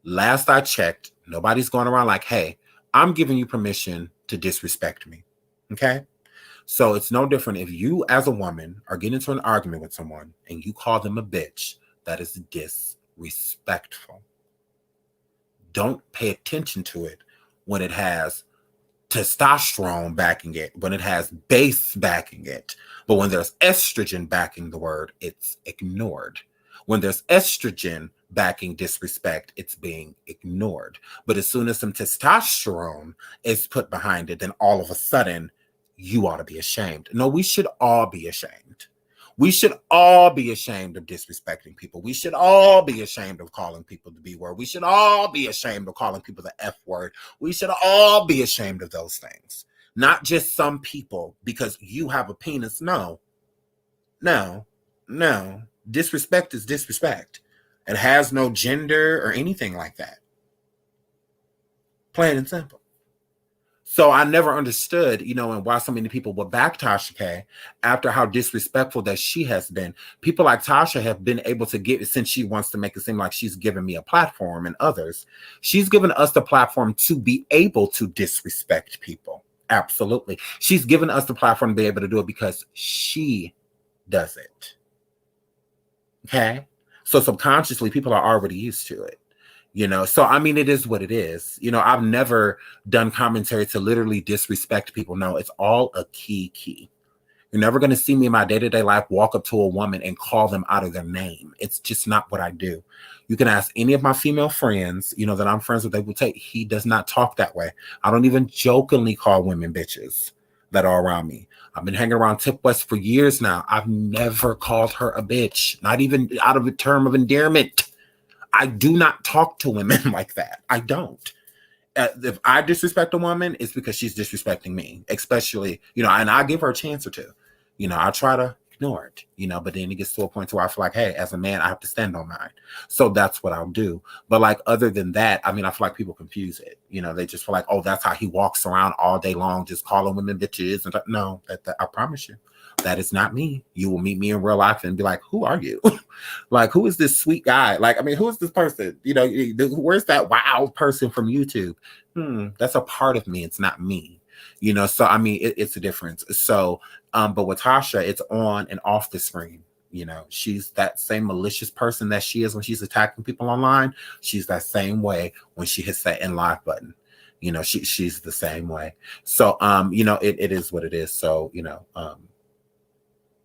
Last I checked, nobody's going around like, hey, I'm giving you permission to disrespect me. Okay? So it's no different if you as a woman are getting into an argument with someone and you call them a bitch. That is disrespectful. Don't pay attention to it when it has testosterone backing it, when it has base backing it. But when there's estrogen backing the word, it's ignored. When there's estrogen backing disrespect, it's being ignored. But as soon as some testosterone is put behind it, then all of a sudden, you ought to be ashamed. No, we should all be ashamed. We should all be ashamed of disrespecting people. We should all be ashamed of calling people the B word. We should all be ashamed of calling people the F word. We should all be ashamed of those things. Not just some people because you have a penis. No. Disrespect is disrespect. It has no gender or anything like that. Plain and simple. So I never understood, and why so many people would back Tasha K after how disrespectful that she has been. People like Tasha have been able to get, since she wants to make it seem like she's given me a platform and others, she's given us the platform to be able to disrespect people. Absolutely. She's given us the platform to be able to do it because she does it. Okay? So subconsciously, people are already used to it. So I mean, it is what it is. I've never done commentary to literally disrespect people. No, it's all a key. You're never going to see me in my day-to-day life walk up to a woman and call them out of their name. It's just not what I do. You can ask any of my female friends, that I'm friends with, they will take, he does not talk that way. I don't even jokingly call women bitches that are around me. I've been hanging around Tip West for years now. I've never called her a bitch, not even out of a term of endearment. I do not talk to women like that. I don't. If I disrespect a woman, it's because she's disrespecting me, especially, and I give her a chance or two. I try to ignore it, but then it gets to a point where I feel like, hey, as a man, I have to stand on mine. So that's what I'll do. But like, other than that, I mean, I feel like people confuse it. They just feel like, oh, that's how he walks around all day long, just calling women bitches. And no, I promise you, that is not me. You will meet me in real life and be like, who are you? Like, who is this sweet guy? Like, I mean, who is this person? Where's that wild person from YouTube? That's a part of me. It's not me. So I mean, it's a difference. So, but with Tasha, it's on and off the screen. She's that same malicious person that she is when she's attacking people online. She's that same way when she hits that end live button. She's the same way. So, it is what it is. So,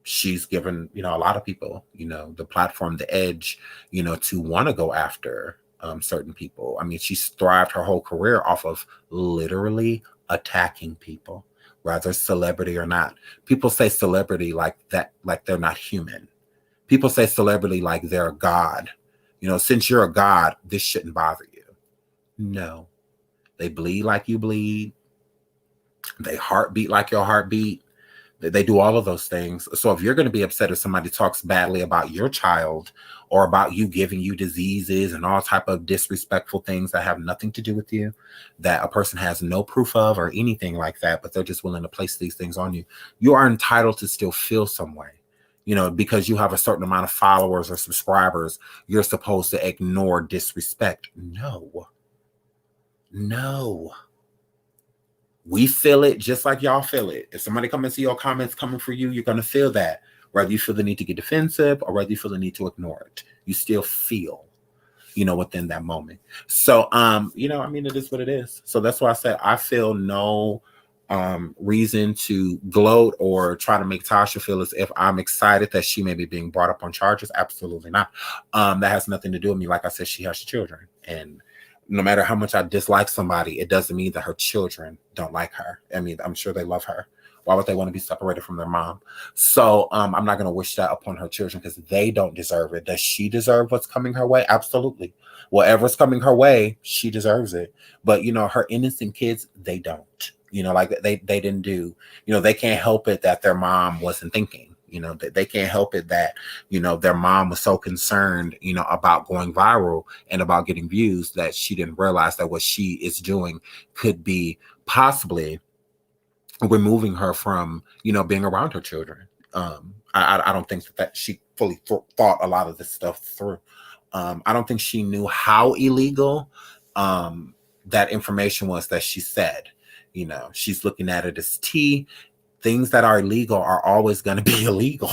she's given, a lot of people, the platform, the edge, to want to go after certain people. I mean, she's thrived her whole career off of literally attacking people, whether celebrity or not. People say celebrity like that, like they're not human. People say celebrity like they're a god. Since you're a god, this shouldn't bother you. No. They bleed like you bleed. They heartbeat like your heartbeat. They do all of those things. So if you're going to be upset if somebody talks badly about your child or about you giving you diseases and all type of disrespectful things that have nothing to do with you, that a person has no proof of or anything like that, but they're just willing to place these things on you, you are entitled to still feel some way. Because you have a certain amount of followers or subscribers, you're supposed to ignore disrespect. No. We feel it just like y'all feel it. If somebody come and see your comments coming for you, you're going to feel that. Whether you feel the need to get defensive or whether you feel the need to ignore it, you still feel, within that moment. So, I mean, it is what it is. So that's why I said I feel no reason to gloat or try to make Tasha feel as if I'm excited that she may be being brought up on charges. Absolutely not. That has nothing to do with me. Like I said, she has children, and no matter how much I dislike somebody, it doesn't mean that her children don't like her. I mean, I'm sure they love her. Why would they want to be separated from their mom? So I'm not going to wish that upon her children because they don't deserve it. Does she deserve what's coming her way? Absolutely. Whatever's coming her way, she deserves it. But, her innocent kids, they don't. Like they didn't do, they can't help it that their mom wasn't thinking. They can't help it that, their mom was so concerned, about going viral and about getting views that she didn't realize that what she is doing could be possibly removing her from, being around her children. I don't think that she fully thought a lot of this stuff through. I don't think she knew how illegal that information was that she said. She's looking at it as tea. Things that are illegal are always going to be illegal.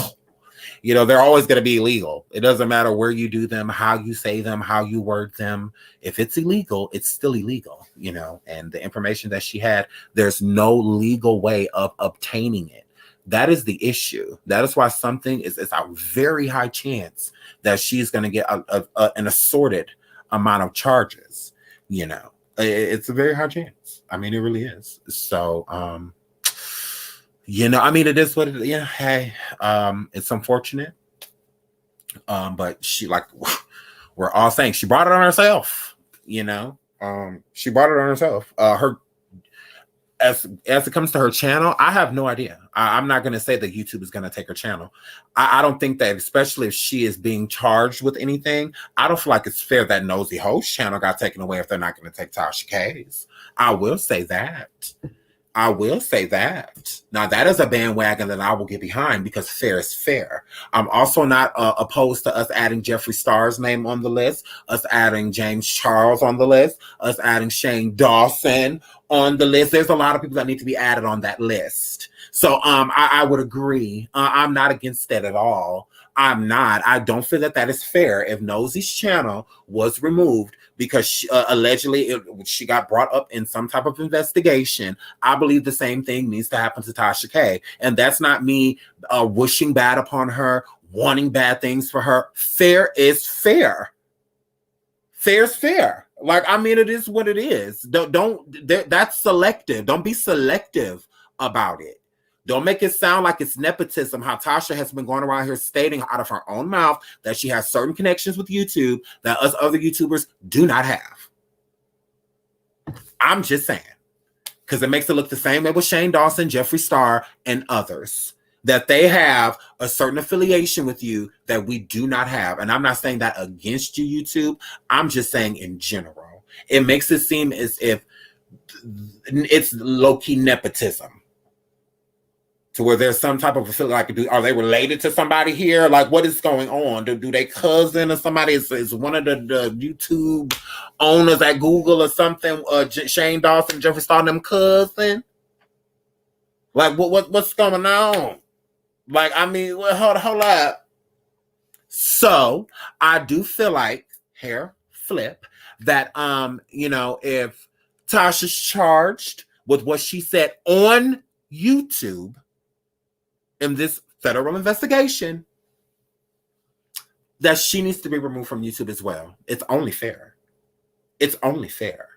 They're always going to be illegal. It doesn't matter where you do them, how you say them, how you word them. If it's illegal, it's still illegal, and the information that she had, there's no legal way of obtaining it. That is the issue. That is why something is a very high chance that she's going to get an assorted amount of charges. It's a very high chance. I mean, it really is. So, I mean, it is what it is. Yeah, hey, it's unfortunate. But she, like, we're all saying, she brought it on herself, she brought it on herself. as it comes to her channel, I have no idea. I'm not going to say that YouTube is going to take her channel. I don't think that, especially if she is being charged with anything, I don't feel like it's fair that Nosy Ho's channel got taken away if they're not going to take Tasha K's. I will say that. I will say that. Now, that is a bandwagon that I will get behind because fair is fair. I'm also not opposed to us adding Jeffree Star's name on the list, us adding James Charles on the list, us adding Shane Dawson on the list. There's a lot of people that need to be added on that list. So I would agree. I'm not against that at all. I'm not. I don't feel that that is fair. If Nosy's channel was removed because allegedly she got brought up in some type of investigation, I believe the same thing needs to happen to Tasha K. And that's not me wishing bad upon her, wanting bad things for her. Fair is fair. Fair is fair. Like, I mean, it is what it is. That's selective. Don't be selective about it. Don't make it sound like it's nepotism, how Tasha has been going around here stating out of her own mouth that she has certain connections with YouTube that us other YouTubers do not have. I'm just saying. Because it makes it look the same way with Shane Dawson, Jeffree Star, and others. That they have a certain affiliation with you that we do not have. And I'm not saying that against you, YouTube. I'm just saying in general. It makes it seem as if it's low-key nepotism. To where there's some type of affiliate, like, are they related to somebody here? Like, what is going on? Do they cousin or somebody? Is one of the YouTube owners at Google or something? Shane Dawson, Jeffree Star, them cousin? Like, what's going on? Like, I mean, hold up. So I do feel like hair flip that if Tasha's charged with what she said on YouTube in this federal investigation, that she needs to be removed from YouTube as well. It's only fair. It's only fair.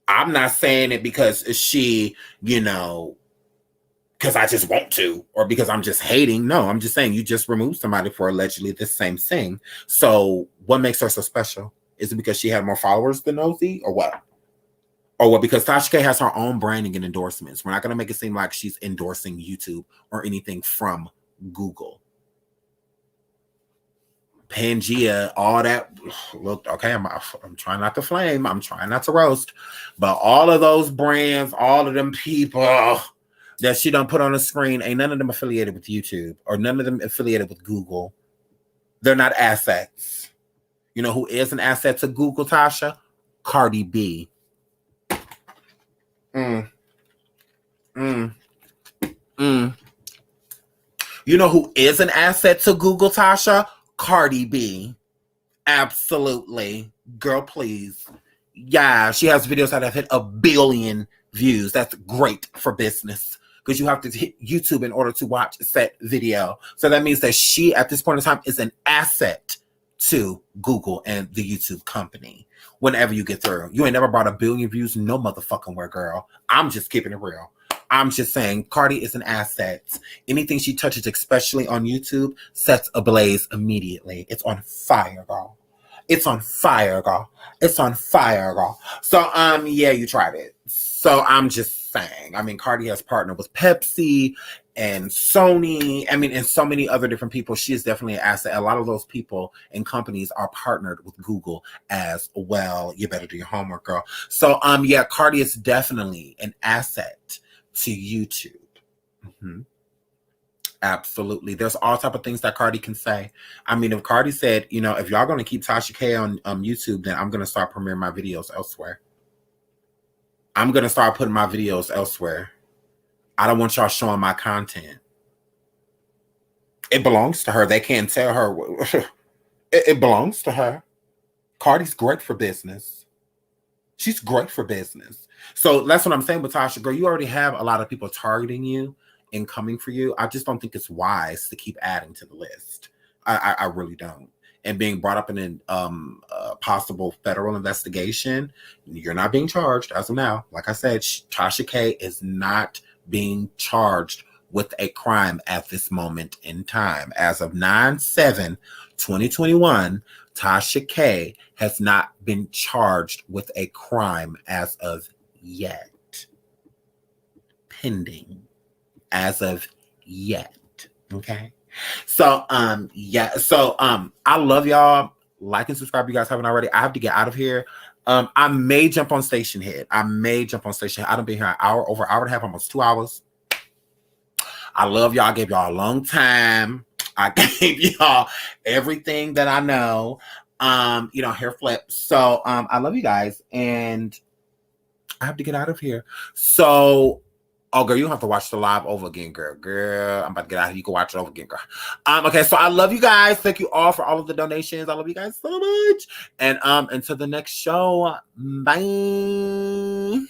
I'm not saying it because she, because I just want to, or because I'm just hating. No, I'm just saying you just removed somebody for allegedly the same thing. So what makes her so special? Is it because she had more followers than Nosy, or what? Or what? Because Tasha K has her own branding and endorsements. We're not going to make it seem like she's endorsing YouTube or anything from Google. Pangea, all that. Look, okay, I'm trying not to flame. I'm trying not to roast. But all of those brands, all of them people that she done put on the screen, ain't none of them affiliated with YouTube or none of them affiliated with Google. They're not assets. You know who is an asset to Google, Tasha? Cardi B. You know who is an asset to Google, Tasha? Cardi B. Absolutely. Girl, please. Yeah, she has videos that have hit 1 billion views. That's great for business because you have to hit YouTube in order to watch said video. So that means that she, at this point in time, is an asset to Google and the YouTube company. Whenever you get through, you ain't never brought 1 billion views, no motherfucking where, girl. I'm just keeping it real. I'm just saying, Cardi is an asset. Anything she touches, especially on YouTube, sets ablaze immediately. It's on fire, girl. It's on fire, girl. It's on fire, girl. So, yeah, you tried it. So I'm just saying. I mean, Cardi has partnered with Pepsi and Sony. I mean, and so many other different people. She is definitely an asset. A lot of those people and companies are partnered with Google as well. You better do your homework, girl. So, yeah, Cardi is definitely an asset to YouTube. Absolutely. There's all type of things that Cardi can say. I mean, if Cardi said, if y'all going to keep Tasha K on YouTube, then I'm going to start premiering my videos elsewhere. I'm going to start putting my videos elsewhere. I don't want y'all showing my content. It belongs to her. They can't tell her. It belongs to her. Cardi's great for business. She's great for business. So that's what I'm saying with Tasha. Girl, you already have a lot of people targeting you and coming for you. I just don't think it's wise to keep adding to the list. I really don't. And being brought up in a possible federal investigation, you're not being charged as of now. Like I said, Tasha K is not being charged with a crime at this moment in time. As of 9/7/2021, Tasha K has not been charged with a crime as of yet. pending as of yet. Okay. So yeah, so I love y'all. Like and subscribe if you guys haven't already. I have to get out of here. I may jump on Station Head. I don't been here an hour, over an hour and a half, almost 2 hours. I love y'all. I gave y'all a long time. I gave y'all everything that I know. Hair flip. So I love you guys, and I have to get out of here. So, oh girl, you don't have to watch the live over again, girl. Girl, I'm about to get out of here. You can watch it over again, girl. Okay, so I love you guys. Thank you all for all of the donations. I love you guys so much. And until the next show, bye.